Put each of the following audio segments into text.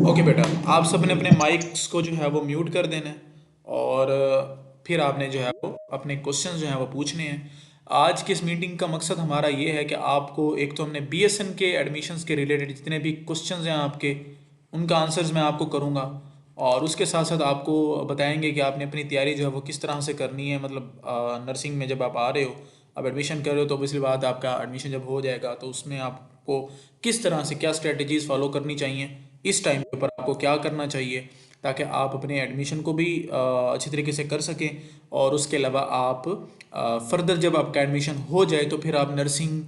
Okay बेटा, आप सब ने अपने माइक्स को जो है वो म्यूट कर देना है और फिर आपने जो है वो अपने क्वेश्चंस जो हैं वो पूछने हैं। आज की इस मीटिंग का मकसद हमारा ये है कि आपको एक तो हमने बीएसएन के एडमिशन्स के रिलेटेड जितने भी क्वेश्चंस हैं आपके, उनका आंसर्स मैं आपको करूँगा और उसके साथ साथ आपको बताएंगे कि आपने अपनी तैयारी जो है वो किस तरह से करनी है। मतलब नर्सिंग में जब आप आ रहे हो, आप एडमिशन कर रहे हो, तो पिछली बात आपका एडमिशन जब हो जाएगा तो उसमें आपको किस तरह से क्या स्ट्रेटजीज फॉलो करनी चाहिए, इस टाइम के ऊपर आपको क्या करना चाहिए ताकि आप अपने एडमिशन को भी अच्छी तरीके से कर सकें। और उसके अलावा आप फर्दर जब आपका एडमिशन हो जाए तो फिर आप नर्सिंग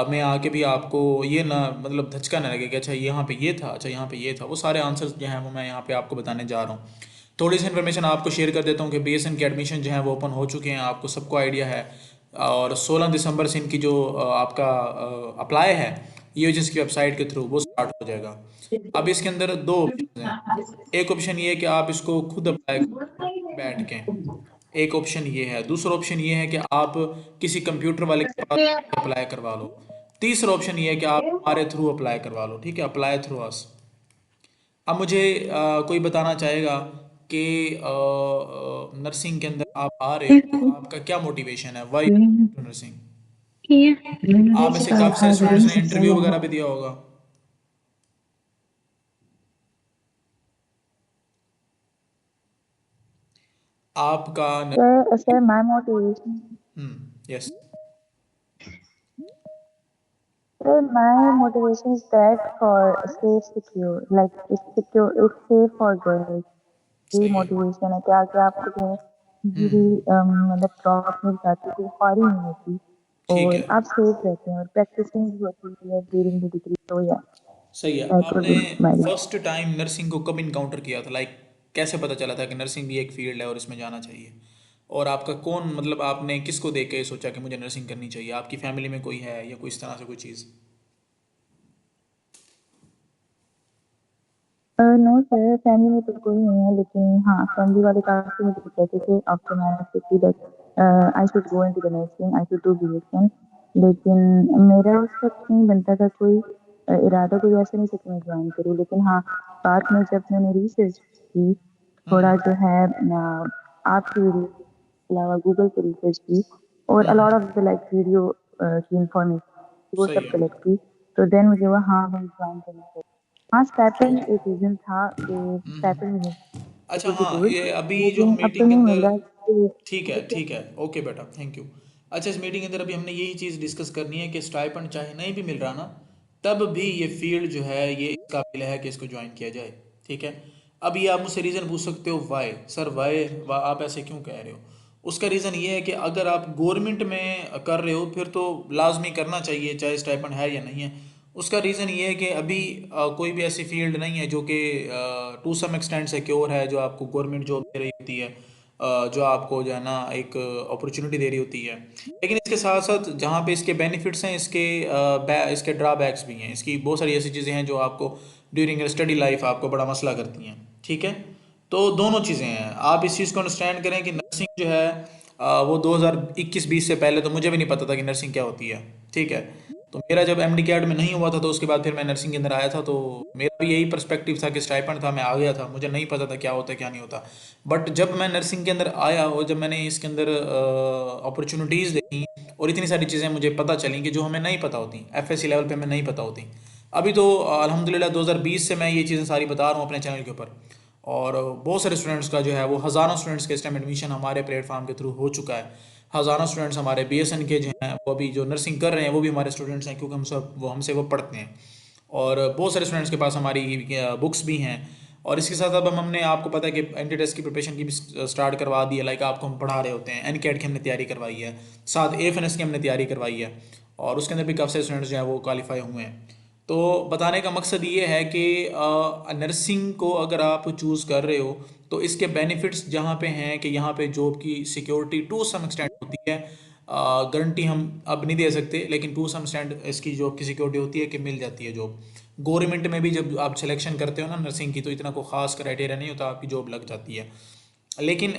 में आके भी आपको ये ना मतलब धचका ना लगे कि अच्छा यहाँ पे ये था, अच्छा यहाँ पे ये था। वो सारे आंसर्स जो हैं वो मैं यहाँ पे आपको बताने जा रहा हूँ। थोड़ी सी इन्फॉर्मेशन आपको शेयर कर देता हूँ कि बीएसएन के एडमिशन जो हैं वो ओपन हो चुके हैं, आपको सबको आइडिया है। और 16 दिसंबर से इनकी जो आपका अप्लाई है यूजीसी की वेबसाइट के थ्रू वो स्टार्ट हो जाएगा। अब इसके अंदर दो ऑप्शन हैं। एक ऑप्शन ये है कि आप इसको खुद अप्लाई करो बैठ के, एक ऑप्शन ये है। दूसरा ऑप्शन ये है कि आप किसी कंप्यूटर वाले के पास अप्लाई करवा लो। तीसरा ऑप्शन ये है कि आप हमारे थ्रू अप्लाई करवा लो। ठीक है, अप्लाई थ्रू अस। अब मुझे कोई बताना चाहेगा कि नर्सिंग के अंदर आप आ रहे हो तो आपका क्या मोटिवेशन है, वाई नर्सिंग। आप में से काफ़ी सारे स्टूडेंट्स ने इंटरव्यू वगैरह भी दिया होगा। आपका Sir, my motivation. Yes. Sir, my motivation is that for safe, secure, like it's secure, it's safe for girls. ये सही है। मोटिवेशन है क्या कि आपको जो है इजीली मतलब प्रॉब्लम मिल जाती है, कोई ख्वारी नहीं होती ठीक और है। आप सेफ रहते हैं और प्रैक्टिसिंग भी होती है ड्यूरिंग द डिग्री। तो या सही है। दैट वुड आपने be my. First time nursing को कब इनकाउंटर किया था, लाइक कैसे पता चला था कि नर्सिंग भी एक फील्ड है और इसमें जाना चाहिए? और आपका कौन, मतलब आपने किसको देख के सोचा कि मुझे नर्सिंग करनी चाहिए? आपकी फैमिली में कोई है या कोई इस तरह से कोई चीज़? नो सर, फैमिली में तो कोई नहीं है, लेकिन हाँ फैमिली वाले काफी मुझे कहते थे आफ्टर मैंने सीखी that I should go into the nursing, I should do BSN. लेकिन मेरा उस वक्त नहीं बनता था कोई इरादा, कोई ऐसा नहीं था कि मैं ज्वाइन करूँ। लेकिन हाँ बाद में जब मैंने रिसर्च की, थोड़ा जो है आपकी वीडियो के अलावा गूगल पे रिसर्च की और a lot of the like video की इंफॉर्मेशन वो सही सब है। कलेक्ट की, तो देन मुझे वो हाँ मैं ज्वाइन करना चाहिए। हाँ, स्टाइपेंड एक रीज़न था कि स्टाइपेंड मिले, दैट अच्छा वुड बी हाँ, गुड, ये अभी जो हम लेकिन अब तो मीटिंग के नहीं अंदर, मिल रहा कि ठीक है ठीक है, ओके बेटा, थैंक यू। अच्छा, इस मीटिंग के अंदर अभी हमने यही चीज़ डिस्कस करनी है कि स्टाइपेंड चाहे नहीं भी मिल रहा ना, तब भी ये फील्ड जो है ये इस काबिल है कि इसको ज्वाइन किया जाए। ठीक है। अब ये आप मुझसे रीज़न पूछ सकते हो, वाई सर, वाई आप ऐसे क्यों कह रहे हो? उसका रीज़न ये है कि अगर आप गवर्नमेंट में कर रहे हो फिर तो लाजमी करना चाहिए चाहे स्टाइपेंड है या नहीं है। उसका रीज़न ये है कि अभी कोई भी ऐसी फील्ड नहीं है जो कि टू सम एक्सटेंट सिक्योर है, जो आपको गवर्नमेंट जॉब दे रही होती है, जो आपको जो है ना एक अपॉर्चुनिटी दे रही होती है। लेकिन इसके साथ साथ जहाँ पे इसके बेनिफिट्स हैं, इसके ड्रॉबैक्स भी हैं। इसकी बहुत सारी ऐसी चीज़ें हैं जो आपको ड्यूरिंग स्टडी लाइफ आपको बड़ा मसला करती हैं। ठीक है। तो दोनों चीज़ें हैं, आप इस चीज़ को अंडरस्टैंड करें कि नर्सिंग जो है वो 2021-20 से पहले तो मुझे भी नहीं पता था कि नर्सिंग क्या होती है। ठीक है। तो मेरा जब एमडी कैड में नहीं हुआ था तो उसके बाद फिर मैं नर्सिंग के अंदर आया था, तो मेरा भी यही पर्सपेक्टिव था कि स्टाइपेंड था, मैं आ गया था, मुझे नहीं पता था क्या होता है क्या नहीं होता। बट जब मैं नर्सिंग के अंदर आया और जब मैंने इसके अंदर अपॉर्चुनिटीज़ देखी और इतनी सारी चीज़ें मुझे पता चली कि जो हमें नहीं पता होती, एफएससी लेवल पे हमें नहीं पता होती। अभी तो अल्हम्दुलिल्लाह 2020 से मैं ये चीज़ें सारी बता रहा हूँ अपने चैनल के ऊपर। और बहुत सारे स्टूडेंट्स का जो है वो हज़ारों स्टूडेंट्स के इस टाइम एडमिशन हमारे प्लेटफॉर्म के थ्रू हो चुका है। हज़ारों स्टूडेंट्स हमारे बीएसएन के जो हैं वो अभी जो नर्सिंग कर रहे हैं वो भी हमारे स्टूडेंट्स हैं, क्योंकि हमसे वो पढ़ते हैं। और बहुत सारे स्टूडेंट्स के पास हमारी बुक्स भी हैं। और इसके साथ अब हमने, आपको पता है कि एंटी टेस्ट की प्रिपरेशन की भी स्टार्ट करवा दी है। लाइक आपको हम पढ़ा रहे होते हैं, एनकेट की हमने तैयारी करवाई है, साथ एएफएनएस की हमने तैयारी करवाई है, और उसके अंदर भी काफ़ी सारे स्टूडेंट्स जो हैं वो क्वालिफाई हुए हैं। तो बताने का मकसद ये है कि नर्सिंग को अगर आप चूज़ कर रहे हो तो इसके बेनिफिट्स जहाँ पे हैं कि यहाँ पे जॉब की सिक्योरिटी टू सम एक्सटेंट होती है। गारंटी हम अब नहीं दे सकते, लेकिन टू सम एक्सटेंट इसकी जॉब की सिक्योरिटी होती है कि मिल जाती है जॉब। गवर्नमेंट में भी जब आप सिलेक्शन करते हो ना नर्सिंग की, तो इतना कोई ख़ास क्राइटेरिया नहीं होता, आपकी जॉब लग जाती है। लेकिन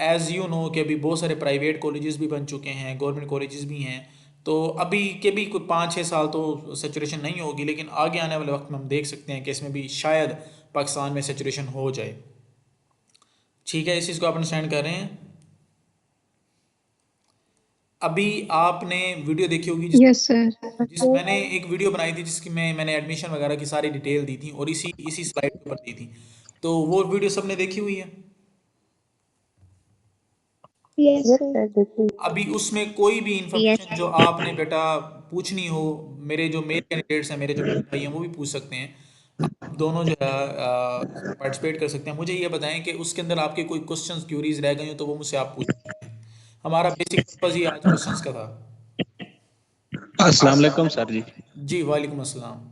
एज़ यू नो कि अभी बहुत सारे प्राइवेट कॉलेजेस भी बन चुके हैं, गवर्नमेंट कॉलेजेस भी हैं। तो अभी के भी कुछ 5-6 साल तो सेचुरेशन नहीं होगी, लेकिन आगे आने वाले वक्त में हम देख सकते हैं कि इसमें भी शायद पाकिस्तान में सेचुरेशन हो जाए। ठीक है, इस चीज़ को आप अंडरस्टैंड कर रहे हैं। अभी आपने वीडियो देखी होगी यस सर। मैंने एक वीडियो बनाई थी जिसकी मैंने एडमिशन वगैरह की सारी डिटेल दी थी और इसी इसी स्लाइड के ऊपर दी थी। तो वो वीडियो सबने देखी हुई है। Yes yes sir. सर, देखिए। अभी उसमें कोई भी यस। इंफॉर्मेशन जो आपने बेटा पूछनी हो, मेरे जो मेल कैंडिडेट्स हैं, मेरे जो भाई हैं, वो भी पूछ सकते हैं। आप दोनों जो है पार्टिसिपेट कर सकते हैं। मुझे ये बताएं कि उसके अंदर आपके कोई क्वेश्चंस क्यूरीज रह गई हो तो वो मुझसे आप पूछ सकते हैं। हमारा बेसिक पर्पज ही आज क्वेश्चंस का था। अस्सलाम वालेकुम सर जी। जी वालेकुम अस्सलाम।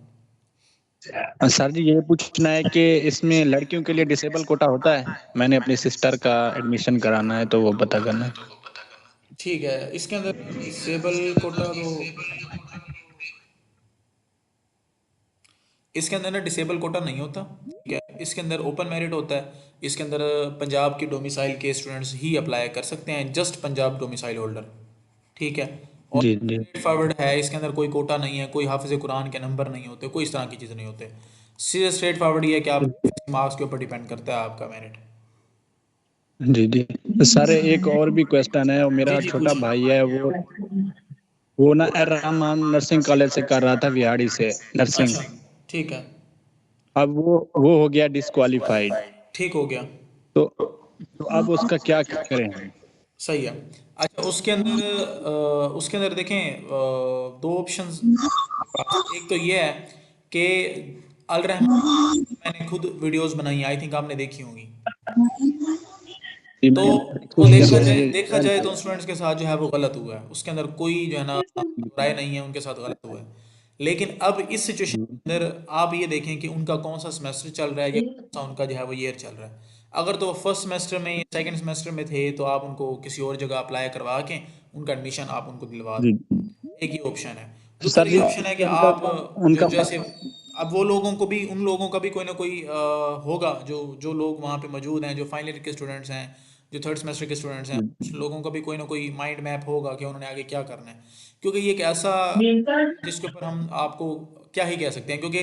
सर जी ये पूछना है कि इसमें लड़कियों के लिए डिसेबल कोटा होता है। मैंने अपनी सिस्टर का एडमिशन कराना है तो वो पता करना है। ठीक है, इसके अंदर डिसेबल कोटा तो इसके अंदर ना डिसेबल कोटा नहीं होता। ठीक है, इसके अंदर ओपन मेरिट होता है। इसके अंदर पंजाब की डोमिसाइल के स्टूडेंट्स ही अप्लाई कर सकते हैं, जस्ट पंजाब डोमिसाइल होल्डर। ठीक है, और जी जी। स्ट्रेट फॉरवर्ड है, इसके अंदर कोई कोटा नहीं है, कोई हाफिज कुरान के नंबर नहीं होते, कोई इस तरह की चीज़ नहीं होते। सीधे स्ट्रेट फॉरवर्ड ये है कि आप मार्क्स के ऊपर डिपेंड करता है आपका मेरिट। जी जी। तो सर एक और भी क्वेश्चन है। जी मेरा जी छोटा पूछिए। भाई है, वो ना रहमान नर्सिंग कॉलेज से कर रहा था, विहाड़ी से नर्सिंग। अच्छा, ठीक है, अब वो हो गया डिस्क्वालिफाइड। ठीक हो गया, तो अब उसका क्या करें हम? सही है। अच्छा, उसके अंदर देखें, दो ऑप्शंस। एक तो ये है कि अल रहमान, मैंने खुद वीडियोस बनाई, आई थिंक आपने देखी होंगी। जी तो मैंने वो उसके देखा जाए जरिए। तो उन स्टूडेंट्स के साथ जो है वो गलत हुआ है, उसके अंदर कोई जो है ना राय नहीं है, उनके साथ गलत हुआ है। लेकिन अब इस सिचुएशन के अंदर आप ये देखें कि उनका कौन सा सेमेस्टर चल रहा है या कौन सा उनका जो है वो ईयर चल रहा है। अगर तो वो फर्स्ट सेमेस्टर में या सेकंड सेमेस्टर में थे तो आप उनको किसी और जगह अप्लाई करवा के उनका एडमिशन आप उनको दिलवा जी दें। एक ही ऑप्शन है। तो सर दूसरी जी ऑप्शन है कि आप जो उनका जैसे अब वो लोगों को भी, उन लोगों का भी कोई ना कोई होगा, जो जो लोग वहाँ पे मौजूद हैं, जो फाइनल ईयर के स्टूडेंट्स हैं, जो थर्ड सेमेस्टर के स्टूडेंट्स हैं, उन लोगों का भी कोई ना कोई माइंड मैप होगा कि उन्होंने आगे क्या करना है। क्योंकि ये एक ऐसा जिसके ऊपर हम आपको क्या ही कह सकते हैं, क्योंकि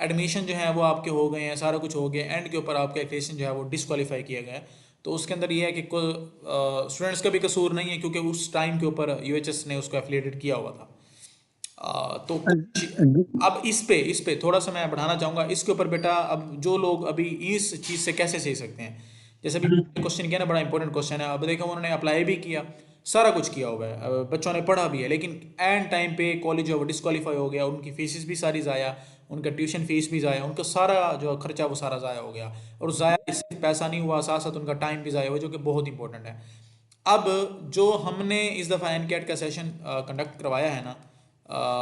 एडमिशन जो है वो आपके हो गए हैं, सारा कुछ हो गया, एंड के ऊपर आपका एप्लीकेशन जो है वो डिसक्वालीफाई किया गया है। तो उसके अंदर ये है कि स्टूडेंट्स का भी कसूर नहीं है, क्योंकि उस टाइम के ऊपर यूएचएस ने उसको एफिलिएटेड किया हुआ था। तो अब इस पे थोड़ा सा मैं बढ़ाना चाहूँगा इसके ऊपर बेटा। अब जो लोग अभी इस चीज़ से कैसे सही सकते हैं, जैसे अभी क्वेश्चन किया ना, बड़ा इंपॉर्टेंट क्वेश्चन है। अब देखो उन्होंने अप्लाई भी किया, सारा कुछ किया हुआ है, बच्चों ने पढ़ा भी है, लेकिन एंड टाइम पे कॉलेज जो है वो डिस्क्वालीफाई हो गया, उनकी फीसिस भी सारी ज़ाया, उनका ट्यूशन फीस भी ज़ाया, उनका सारा जो खर्चा वो सारा ज़ाया हो गया। और ज़ाया इससे पैसा नहीं हुआ, साथ साथ उनका टाइम भी ज़ाया हुआ, जो कि बहुत इंपॉर्टेंट है। अब जो हमने इस दफ़ा एनकेट का सेशन कंडक्ट करवाया है ना,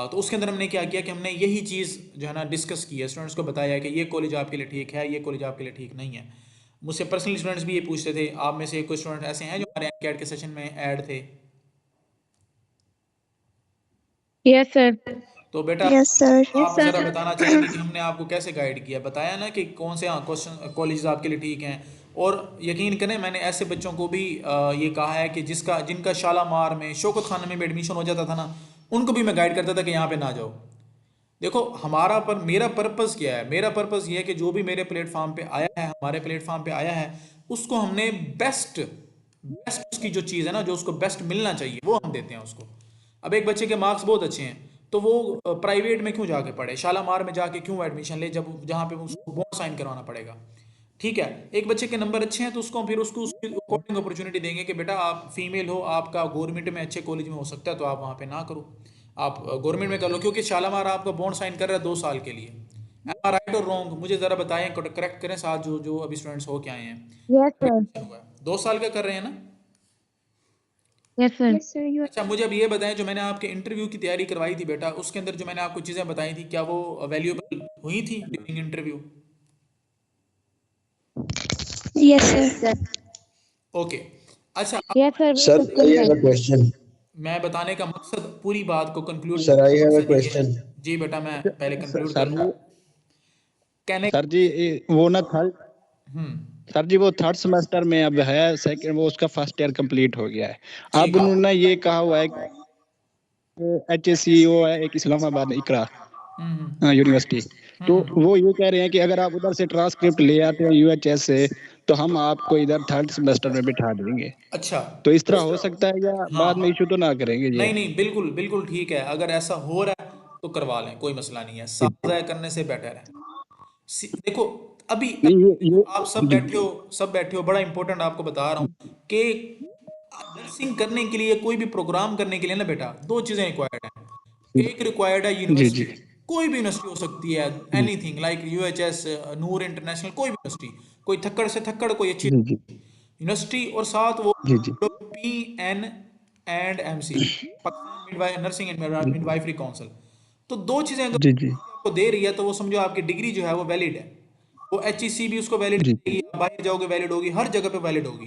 तो उसके अंदर हमने क्या किया कि हमने यही चीज़ जो है ना डिस्कस की है, स्टूडेंट्स को बताया कि ये कॉलेज आपके लिए ठीक है, ये कॉलेज आपके लिए ठीक नहीं है। मुझसे पर्सनली स्टूडेंट्स भी ये पूछते थे। आप में से कुछ स्टूडेंट ऐसे हैं जो हमारे एनकेट के सेशन में ऐड थे। Yes sir. तो बेटा यस सर। आप ज़रा बताना चाहेंगे कि हमने आपको कैसे गाइड किया, बताया ना कि कौन से क्वेश्चन कॉलेज आपके लिए ठीक हैं। और यकीन करें, मैंने ऐसे बच्चों को भी ये कहा है कि जिनका शालामार में, शौकत खाना में भी एडमिशन हो जाता था ना, उनको भी मैं गाइड करता था कि यहाँ पे ना जाओ। देखो मेरा पर्पस क्या है, मेरा पर्पस ये है कि जो भी मेरे प्लेटफॉर्म पे आया है, हमारे प्लेटफॉर्म पे आया है, उसको हमने बेस्ट बेस्ट उसकी जो चीज़ है ना, जो उसको बेस्ट मिलना चाहिए वो हम देते हैं उसको। अब एक बच्चे के मार्क्स बहुत अच्छे हैं तो वो प्राइवेट में क्यों जाके पढ़े, शालामार में जाके क्यों एडमिशन ले, जब जहाँ पे उसको बॉन्ड साइन करवाना पड़ेगा। ठीक है, एक बच्चे के नंबर अच्छे हैं तो उसको फिर उसको उसकी अकॉर्डिंग अपॉर्चुनिटी देंगे कि बेटा आप फीमेल हो, आपका गवर्नमेंट में अच्छे कॉलेज में हो सकता है, तो आप वहाँ पे ना करो, आप गवर्नमेंट में कर लो, क्योंकि शालामार आपका बॉन्ड साइन कर रहा है 2 साल के लिए। एम आई राइट और रॉन्ग, मुझे ज़रा बताएं, करेक्ट करें साथ, जो जो अभी स्टूडेंट्स हो के आए हैं। यस अभी सर। admission हुआ है, 2 साल का कर रहे हैं ना। Yes sir. Yes sir. You अच्छा, मुझे अब ये बताएं, जो मैंने आपके इंटरव्यू की तैयारी करवाई थी बेटा, उसके अंदर जो मैंने आपको चीज़ें बताई थी, क्या वो वैल्यूएबल हुई थी during interview? Yes sir. Okay. अच्छा, यस सर। Sir, बिल्कुल I है। have a question. मैं बताने का मकसद, पूरी बात को कंक्लूड Sir, करने I का have a मकसद ये है। question. जी बेटा, मैं पहले कंक्लूड सर करूँ, जी कहने। सर जी वो ना थर्ड हम्म, सर जी वो थर्ड सेमेस्टर में अब है, सेकंड वो उसका फर्स्ट ईयर कंप्लीट हो गया है। अब ठीक है, उन्होंने ये कहा हुआ है HACO है एक इस्लामाबाद में, इकरा यूनिवर्सिटी। तो वो ये कह रहे हैं कि अगर आप उधर से ट्रांसक्रिप्ट ले आते हैं UHS से, तो हम आपको इधर 3rd सेमेस्टर में बिठा देंगे। अच्छा, तो इस तरह हो सकता है, या हाँ बाद में इशू तो ना करेंगे ये? नहीं नहीं, बिल्कुल बिल्कुल ठीक है, अगर ऐसा हो रहा है तो करवा लें, कोई मसला नहीं है, जी। साथ ज़ाया करने से बेटर है। देखो अभी नहीं देखो, ये आप सब जी बैठे हो, सब बैठे हो, बड़ा इंपॉर्टेंट आपको बता रहा हूँ कि नर्सिंग करने के लिए, कोई भी प्रोग्राम करने के लिए ना बेटा, दो चीज़ें रिक्वायर्ड हैं। एक रिक्वायर्ड है जी यूनिवर्सिटी, जी कोई भी यूनिवर्सिटी हो सकती है, जी एनीथिंग लाइक UHS, नूर इंटरनेशनल, कोई भी यूनिवर्सिटी, कोई थक्कड़ से थक्कड़, कोई अच्छी जी जी यूनिवर्सिटी, और साथ वो जी जी PN&MC, Pakistan midwife nursing and जी मिडवाइफरी काउंसिल। तो दो चीज़ें अगर जी जी आपको दे रही है तो वो समझो आपकी डिग्री जो है वो वैलिड है। वो HEC भी उसको वैलिड जी करेगी, आप बाहर जाओगे वैलिड होगी, हर जगह पे वैलिड होगी।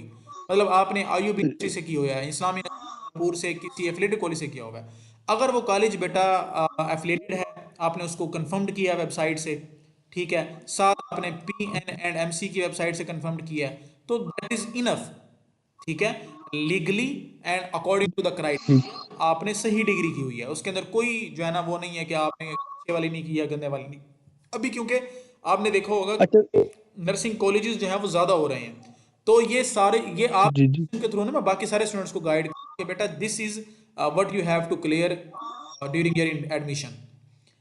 मतलब आपने IUB यूनिवर्सिटी से की हुआ है, इस्लामी नूर से, किसी एफिलेटेड कॉलेज से किया हुआ है, अगर वो कॉलेज बेटा एफिलेटेड है, आपने उसको कंफर्म्ड किया है वेबसाइट से, ठीक है, साथ आपने PN&MC की वेबसाइट से कंफर्म्ड किया है, तो दैट इज इनफ, ठीक है, legally and according to the criteria आपने सही डिग्री की हुई है, उसके अंदर कोई जो है ना वो नहीं है कि आपने अच्छे वाली नहीं की या गंदे वाली नहीं। अभी क्योंकि आपने देखा होगा अच्छा कि नर्सिंग कॉलेजेस जो हैं वो ज़्यादा हो रहे हैं, तो ये सारे ये आप जी जी के थ्रू ना मैं बाकी सारे स्टूडेंट्स को गाइड कि बेटा this is what you have to clear during your admission.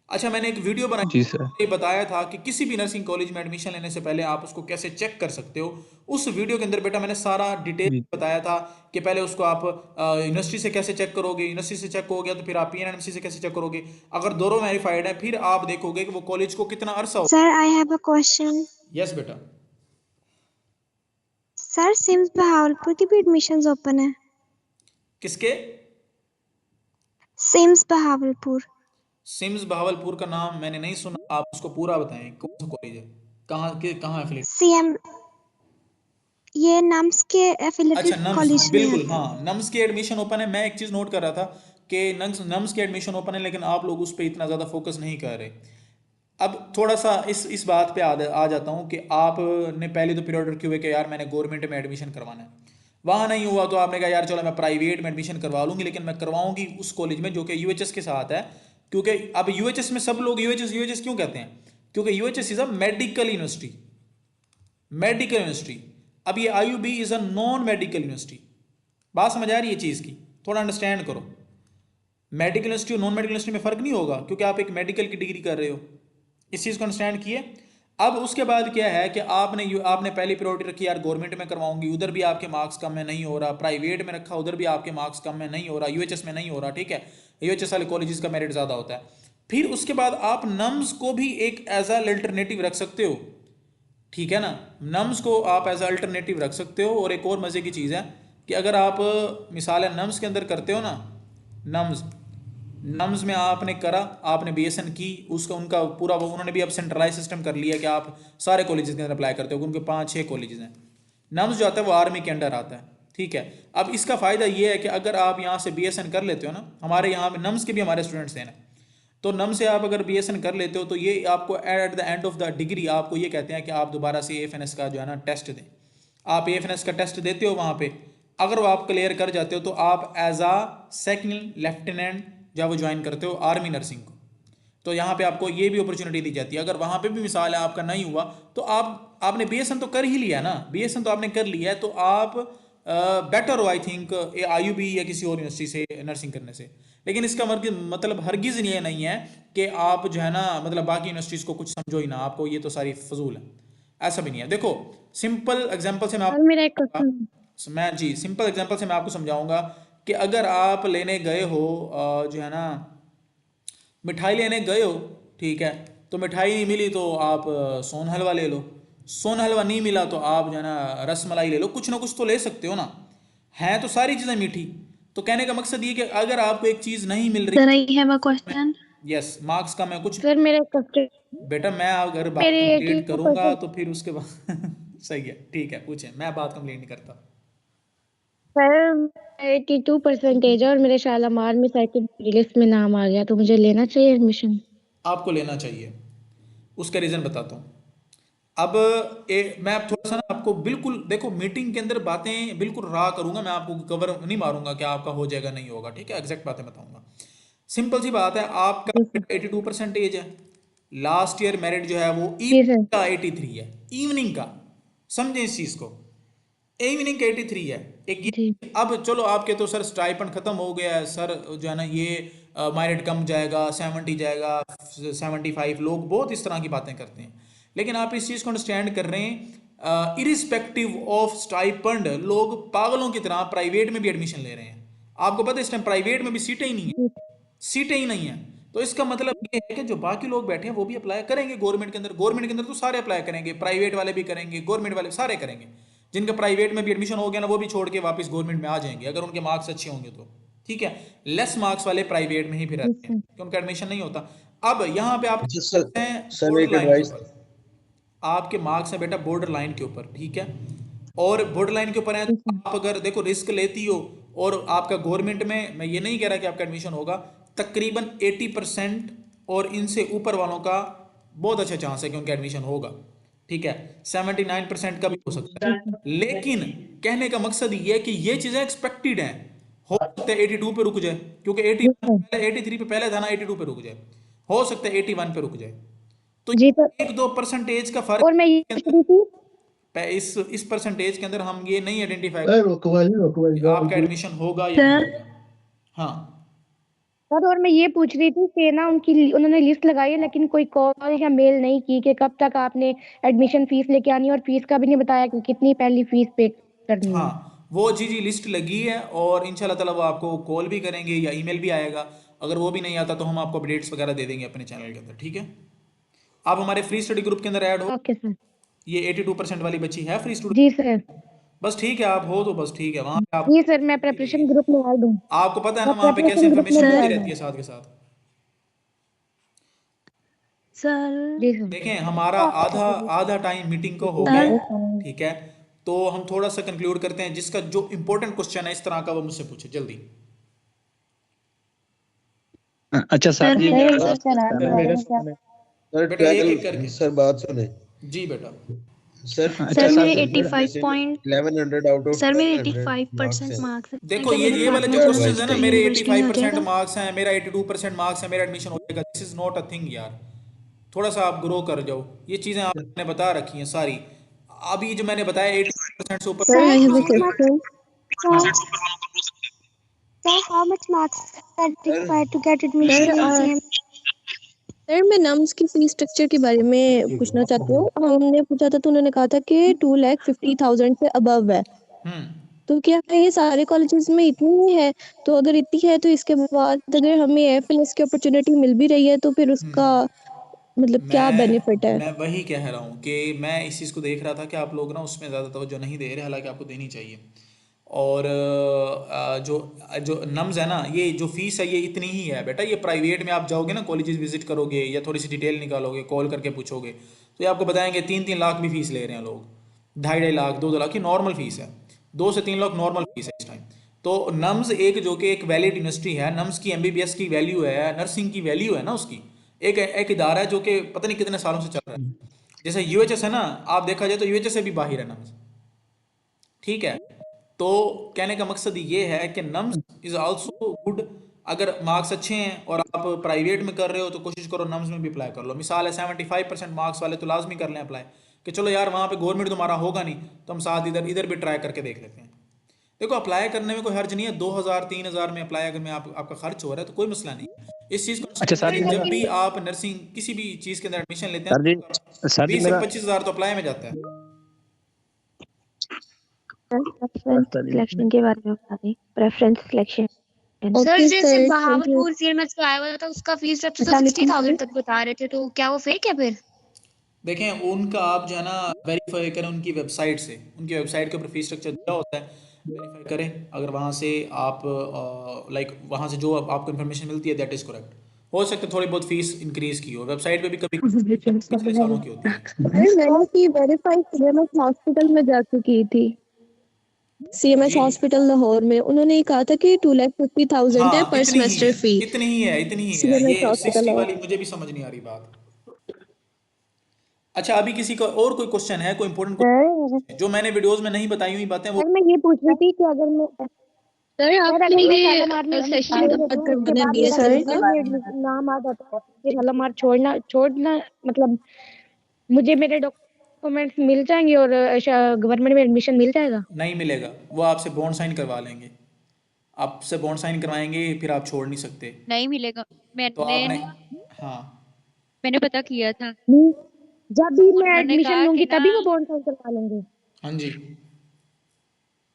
अच्छा, मैंने एक वीडियो बनाई, जी सर ये बताया था कि किसी भी नर्सिंग कॉलेज में एडमिशन लेने से पहले आप उसको कैसे चेक कर सकते हो। उस वीडियो के अंदर बेटा मैंने सारा डिटेल जी बताया था कि पहले उसको आप यूनिवर्सिटी से कैसे चेक करोगे, यूनिवर्सिटी से चेक हो गया तो फिर आप PNMC से कैसे चेक करोगे, अगर दोनों वेरीफाइड है फिर आप देखोगे कि वो कॉलेज को कितना अरसा हो। Sir, I have a question. Yes बेटा। Sir, सिम्स बहावलपुर की भी एडमिशंस ओपन है? किसके? सिम्स बहावलपुर। सिम्स बहावलपुर का नाम मैंने नहीं सुना, आप उसको पूरा बताएं, कौन सा कॉलेज है, कहाँ एफिलेट? CM, ये नम्स के अच्छा, एफिलेटेड नम्स, कॉलेज में बिल्कुल आता है। हाँ, नम्स की एडमिशन ओपन है। मैं एक चीज़ नोट कर रहा था कि नम्स की एडमिशन ओपन है, लेकिन आप लोग उस पर इतना ज़्यादा फोकस नहीं कर रहे। अब थोड़ा सा इस बात पे आ जाता हूँ कि आपने पहले तो पीरियड रखे हुए कि यार मैंने गवर्नमेंट में एडमिशन करवाना है, वहाँ नहीं हुआ तो आपने कहा यार चलो मैं प्राइवेट में एडमिशन करवा लूँगी, लेकिन मैं करवाऊँगी उस कॉलेज में जो कि UHS के साथ है। क्योंकि अब UHS में सब लोग UHS क्यों कहते हैं, क्योंकि UHS is a medical university, medical university. अब ये IUB is a non medical university. बात समझ आ रही है चीज़ की? थोड़ा अंडरस्टैंड करो, मेडिकल यूनिवर्सिटी और नॉन मेडिकल यूनिवर्सिटी में फ़र्क नहीं होगा, क्योंकि आप एक मेडिकल की डिग्री कर रहे हो। इस चीज़ को अंडरस्टैंड किए। अब उसके बाद क्या है कि आपने पहली प्रायोरिटी रखी यार गवर्नमेंट में करवाऊंगी, उधर भी आपके मार्क्स कम में नहीं हो रहा, प्राइवेट में रखा उधर भी आपके मार्क्स कम में नहीं हो रहा, UHS में नहीं हो रहा, ठीक है, UHS वाले कॉलेजेस का मेरिट ज़्यादा होता है। फिर उसके बाद आप नम्स को भी एक एज अल्टरनेटिव रख सकते हो, ठीक है ना, नम्स को आप एज अल्टरनेटिव रख सकते हो। और एक और मज़े की चीज़ है कि अगर आप मिसाल है नम्स के अंदर करते हो ना, नम्स नम्स में आपने करा, आपने BSN की, उसका उनका पूरा वो उन्होंने भी अब सेंट्रलाइज सिस्टम कर लिया कि आप सारे कॉलेजेस के अंदर अप्लाई करते हो, उनके 5-6 कॉलेजेस हैं। नम्स जो आता है वो आर्मी के अंडर आता है, ठीक है। अब इसका फ़ायदा ये है कि अगर आप यहाँ से BSN कर लेते हो ना, हमारे यहाँ पे नम्स के भी हमारे स्टूडेंट्स हैं ना, तो नम से आप अगर BSN कर लेते हो तो ये आपको at the end of the degree आपको ये कहते हैं कि आप दोबारा से AFNS का जो है ना टेस्ट दें। आप AFNS का टेस्ट देते हो वहाँ पे, अगर वो आप क्लियर कर जाते हो तो आप एज आ सेकंड लेफ्टिनेंट जब वो ज्वाइन करते हो आर्मी नर्सिंग को, तो यहाँ पे आपको ये भी अपॉर्चुनिटी दी जाती है। अगर वहाँ पे भी मिसाल है आपका नहीं हुआ तो आपने BSN तो कर ही लिया ना, BSN तो आपने कर लिया है, तो आप बेटर हो आई थिंक IUB या किसी और यूनिवर्सिटी से नर्सिंग करने से। लेकिन इसका मतलब हरगिज़ ये नहीं है कि आप जो है ना मतलब बाकी यूनिवर्सिटीज़ को कुछ समझो ही ना, आपको ये तो सारी फजूल है, ऐसा भी नहीं है। देखो सिंपल एग्जांपल से सर, मेरा एक क्वेश्चन। सिंपल एग्जांपल से मैं आपको समझाऊंगा कि अगर आप लेने गए हो जो है ना मिठाई लेने गए हो, ठीक है, तो मिठाई नहीं मिली तो आप सोन हलवा ले लो, सोन हलवा नहीं मिला तो आप जो है ना रस मलाई ले लो, कुछ ना कुछ तो ले सकते हो ना, हैं तो सारी चीज़ें मीठी। तो कहने का मकसद ये कि अगर आपको एक चीज़ नहीं मिल रही, sir, I have a question. Yes marks कम है कुछ, सर, मेरा एक क्वेश्चन। बेटा मैं अगर बात मेरे कंप्लीट करूंगा 82%। तो फिर उसके बाद सही है, ठीक है, पूछें, मैं बात कंप्लीट नहीं करता। सर, 82% है और मेरे शालामार में सेकंड लिस्ट में नाम आ गया, तो मुझे लेना चाहिए एडमिशन? आपको लेना चाहिए, उसका रीज़न बताता हूँ। अब मैं अब थोड़ा सा ना आपको बिल्कुल देखो मीटिंग के अंदर बातें बिल्कुल रहा करूंगा, मैं आपको कवर नहीं मारूंगा कि आपका हो जाएगा नहीं होगा, ठीक है, एग्जैक्ट बातें बताऊंगा। सिंपल सी बात है, आपका 82% एज है, लास्ट ईयर मेरिट जो है वो जी इवनिंग सर। का 83 है, इवनिंग का, समझे इस चीज को, इवनिंग का 83 है एक जी ये। अब चलो आपके तो सर स्टाइपेंड खत्म हो गया है सर, जो है ना ये मेरिट कम जाएगा, 70 जाएगा, 75, लोग बहुत इस तरह की बातें करते हैं, लेकिन आप इस चीज को अंडरस्टैंड कर रहे हैं, इरिस्पेक्टिव ऑफ स्टाइपेंड लोग पागलों की तरह प्राइवेट में भी एडमिशन ले रहे हैं। आपको पता है इस टाइम प्राइवेट में भी सीटें ही नहीं है, जी सीटें ही नहीं है। तो इसका मतलब ये है कि जो बाकी लोग बैठे हैं वो भी अप्लाई करेंगे गवर्नमेंट के अंदर, गवर्नमेंट के अंदर तो सारे अप्लाई करेंगे, प्राइवेट वाले भी करेंगे, गवर्नमेंट वाले सारे करेंगे। जिनका प्राइवेट में भी एडमिशन हो गया ना वो भी छोड़ के वापस गवर्नमेंट में आ जाएंगे अगर उनके मार्क्स अच्छे होंगे तो, ठीक है। लेस मार्क्स वाले प्राइवेट में ही फिर जी रहते हैं सर। कि उनका एडमिशन नहीं होता। अब यहाँ पे आप अच्छा सर, हैं सर बॉर्डर एक लाइन के एडवाइस। ऊपर, आपके मार्क्स हैं बेटा बॉर्डर लाइन के ऊपर, ठीक है, और बॉर्डर लाइन के ऊपर है जी तो सर। आप अगर देखो रिस्क लेती हो और आपका गवर्नमेंट में, मैं ये नहीं कह रहा कि आपका एडमिशन होगा, तकरीबन 80% और इनसे ऊपर वालों का बहुत अच्छा चांस है कि उनका एडमिशन होगा, ठीक है, 79% का भी हो सकता जी है। सर। लेकिन कहने का मकसद ये है कि ये चीज़ें एक्सपेक्टेड हैं, हो सकता है 82 पे रुक जाए, क्योंकि जी 81 सर। पहले 83 पे पहले था ना, 82 पे रुक जाए, हो सकता है 81 पे रुक जाए। तो जी सर। 1-2% का फर्क और मैं ये के पूछ अंदर, रही थी इस परसेंटेज के अंदर हम ये नहीं आइडेंटिफाई ए, रुकवाइए कि रुकवाइए आपका रुकवाइए। एडमिशन होगा या नहीं होगा। हाँ सर, और मैं ये पूछ रही थी कि ना उन्होंने लिस्ट लगाई है लेकिन कोई कॉल या मेल नहीं की कि कब तक आपने एडमिशन फीस लेके आनी है, और फीस का भी नहीं बताया कि कितनी पहली फीस पे करनी है। हाँ, वो जी जी लिस्ट लगी है और इंशाल्लाह ताला वो आपको कॉल भी करेंगे या ईमेल भी आएगा। अगर वो भी नहीं आता तो हम आपको अपडेट्स वगैरह दे देंगे अपने चैनल के अंदर, ठीक है। आप हमारे फ्री स्टडी ग्रुप के अंदर ऐड हो, ओके सर। ये 82% वाली बच्ची है फ्री स्टूडेंट, जी सर। बस ठीक है, आप हो तो बस ठीक है, वहाँ पे आप जी सर, मैं प्रेपरेशन ग्रुप में ऐड हूँ। आपको पता है मैं ना वहाँ पे कैसे प्रेपरेशन ग्रुप में इन्फॉर्मेशन भी मिलती ऐड रहती हूँ। है साथ के साथ। सर जी सर। देखें हमारा आधा आधा टाइम मीटिंग को हो गया सर है, ठीक है, तो हम थोड़ा सा कंक्लूड करते हैं, जिसका जो इंपॉर्टेंट क्वेश्चन है इस तरह का वो मुझसे पूछे जल्दी। अच्छा सर सर जी सर मेरा एक लास्ट क्वेश्चन क्वेश्चन आपके है। बारे में क्या? सर बेटा एक एक 12 करके, सर बात सुने। जी बेटा। सर सर 12 मेरे में 85 से पॉइंट 1100 आउट ऑफ सर मेरे 1200 मार्क्स 85% हैं। मार्क्स हैं। देखो अगर मेरा ये वाले जो मुझे क्वेश्चंस है ना, तो मेरे यूनिवर्सिटी में हो 85% जाएगा। मार्क्स हैं, मेरा 82% मार्क्स है, मेरा एडमिशन हो जाएगा, this is not a thing यार। थोड़ा सा आप ग्रो कर जाओ, ये चीज़ें आपने बता रखी हैं सारी, अभी जो मैंने बताया 80% से ऊपर sir, sir I I have have a a हो सकता है। क्वेश्चन। हाँ question. Sir, how much marks are sir required to get sir admission in CM? Sir मैं नम्स की फीस स्ट्रक्चर के बारे में पूछना चाहती हूँ। हमने पूछा था तो उन्होंने कहा था कि 2,50,000 से अबव है। हम्म तो क्या ये सारे कॉलेजेस में इतनी ही है? तो अगर इतनी है तो इसके बाद अगर हमें एफएलएस की अपॉर्चुनिटी मिल भी रही है तो फिर उसका मतलब क्या बेनिफिट है? मैं वही कह रहा हूँ कि मैं इस चीज़ को देख रहा था कि आप लोग ना उसमें ज़्यादा तवज्जो नहीं दे रहे, हालांकि आपको देनी चाहिए। और जो जो नम्स है ना, ये जो फीस है ये इतनी ही है बेटा। ये प्राइवेट में आप जाओगे ना, कॉलेजेस विजिट करोगे या थोड़ी सी डिटेल निकालोगे, कॉल करके पूछोगे तो ये आपको बताएंगे 3-3 लाख भी फीस ले रहे हैं लोग, 2.5-2.5 लाख 2-2 लाख की नॉर्मल फीस है, 2 से 3 लाख नॉर्मल फीस है इस टाइम। तो नम्स एक जो कि एक वैलिड यूनिवर्सिटी है, नम्स की एमबीबीएस की वैल्यू है, नर्सिंग की वैल्यू है ना उसकी, एक एक इदारा है जो कि पता नहीं कितने सालों से चल रहा है। जैसे यूएचएस है ना, आप देखा जाए तो यूएचएस से भी बाहर है नम्स, ठीक है। तो कहने का मकसद ये है कि नम्स इज आल्सो गुड। अगर मार्क्स अच्छे हैं और आप प्राइवेट में कर रहे हो तो कोशिश करो नम्स में भी अप्लाई कर लो। मिसाल है 75% मार्क्स वाले तो लाजमी कर लें अप्लाई, कि चलो यार वहाँ पे गवर्नमेंट तुम्हारा होगा नहीं तो हम साथ इधर इधर भी ट्राई करके देख लेते हैं। देखो अप्लाई करने में कोई हर्ज नहीं है, 2,000-3,000 में अप्लाई अगर में आपका खर्च हो रहा है तो कोई मसला नहीं। इस चीज़ को अच्छा understand सर जी करें, मेरा जब भी आप नर्सिंग किसी भी चीज़ के अंदर एडमिशन लेते सर जी हैं सर जी 20 से मेरा 25 हज़ार तो अप्लाई में जाता है। प्रेफरेंस सर जी सिलेक्शन के बारे में बता दें। Preference selection. सर ओके जैसे sir, thank you. Bahawalpur CMS का आया हुआ था उसका फीस स्ट्रक्चर तो अस्सलाम वालेकुम 60,000 सर। तक बता रहे थे, तो क्या वो फेक है फिर? देखें उनका आप जो है ना वेरीफाई करें उनकी वेबसाइट से, उनकी वेबसाइट के ऊपर फीस स्ट्रक्चर दिया होता है, वेरीफाई करें। अगर वहाँ से आप लाइक वहाँ से जो आपको इन्फॉर्मेशन मिलती है दैट इज़ करेक्ट। हो सकता है थोड़ी बहुत फीस इंक्रीज़ की हो, वेबसाइट पे भी कभी पिछले सालों की होती है। अरे मैंने की वेरीफाई सीएमएस हॉस्पिटल में जाके की थी। सीएमएस जी हॉस्पिटल लाहौर में उन्होंने ही कहा था कि 2,50,000 है हाँ, पर सेमेस्टर फी। इतनी ही है, सीएमएस ये हॉस्पिटल 60 लाहौर। वाली मुझे भी समझ नहीं आ रही बात। अच्छा अभी किसी का और कोई क्वेश्चन है, कोई इंपॉर्टेंट सर क्वेश्चन जो मैंने वीडियोस में नहीं बताई हुई बातें वो। सर मैं ये पूछ रही थी कि अगर मैं सर सर आपने अगर मैं ये शालामार में एडमिशन सेशन ले बात लूँ कर उसके बने बाद मेरा BSc गवर्नमेंट का में एडमिशन नाम आ जाता है फिर शालामार छोड़ना मतलब मुझे मेरे डॉक्यूमेंट्स मिल जाएंगे और गवर्नमेंट में एडमिशन मिल जाएगा। नहीं मिलेगा, वो आपसे बॉन्ड साइन करवा लेंगे, आपसे बॉन्ड साइन करवाएंगे, फिर आप छोड़ नहीं सकते। नहीं मिलेगा। तो मैंने आपने, ना हाँ मैंने पता किया था, नहीं, जब भी मैं उन्होंने एडमिशन कहा कि लूंगी ना तभी वो बॉन्ड साइन करवा लेंगे। हाँ जी,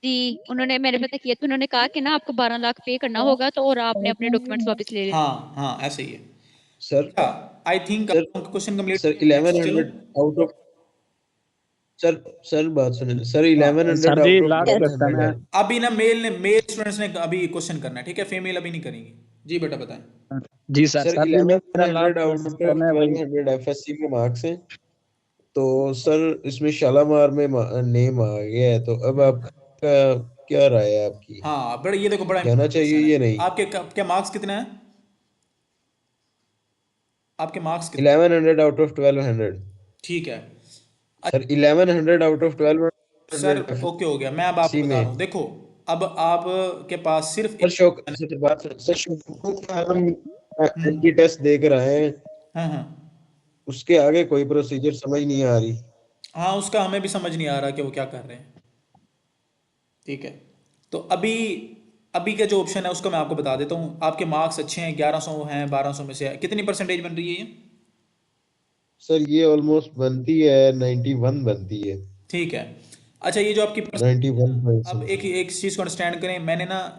जी मैंने पता किया तो उन्होंने कहा कि ना आपको 12 लाख पे करना होगा तो और आपने अपने डॉक्यूमेंट्स वापस ले लेने। हाँ हाँ ऐसे ही है। सर अच्छा, I think sir question complete sir हो गया, नेक्स्ट चलो। 1100 आउट ऑफ सर सर बात सुनिए सर, हाँ 1100 सर जी आउट ऑफ लास्ट क्वेश्चन 1200 है। है। अभी ना मेल स्टूडेंट्स ने अभी क्वेश्चन करना है, ठीक है, फीमेल अभी नहीं करेंगी। जी बेटा बताएं। जी सर, सर सर जी मेरा लास्ट 1100 आउट ऑफ क्वेश्चन है वही। 1200 एफएससी में मार्क्स हैं, तो सर इसमें शालामार में नेम आ गया है, तो अब आपका क्या राय है आपकी? हाँ बड़ा, ये देखो बड़ा जाना important चाहिए क्वेश्चन या है। नहीं? आपके क्या मार्क्स कितने हैं? आपके मार्क्स कितने? 1100 आउट ऑफ 1200। ठीक है। Sir 1100 out of sir 1200 okay हो गया, मैं अब आपको एफएससी बता में। रहा हूँ, देखो अब आप के पास सिर्फ सर एक शौक option सर बात सर शौक का हम है। एंटी टेस्ट दे कर आए हैं, हाँ हाँ उसके आगे कोई प्रोसीजर समझ नहीं आ रही। हाँ, उसका हमें भी समझ नहीं आ रहा कि वो क्या कर रहे हैं। ठीक है, तो अभी अभी का जो ऑप्शन है उसको मैं आपको बता देता हूँ। आपके मार्क्स अच्छे हैं, 1100 हैं, 1200 में से कितनी परसेंटेज बन रही है ये? सर ये ऑलमोस्ट बनती है 91 बनती है, ठीक है। अच्छा, ये जो आपकी परसेंटेज है 91 ना, पॉइंट अब एक समथिंग। एक चीज़ को अंडरस्टैंड करें,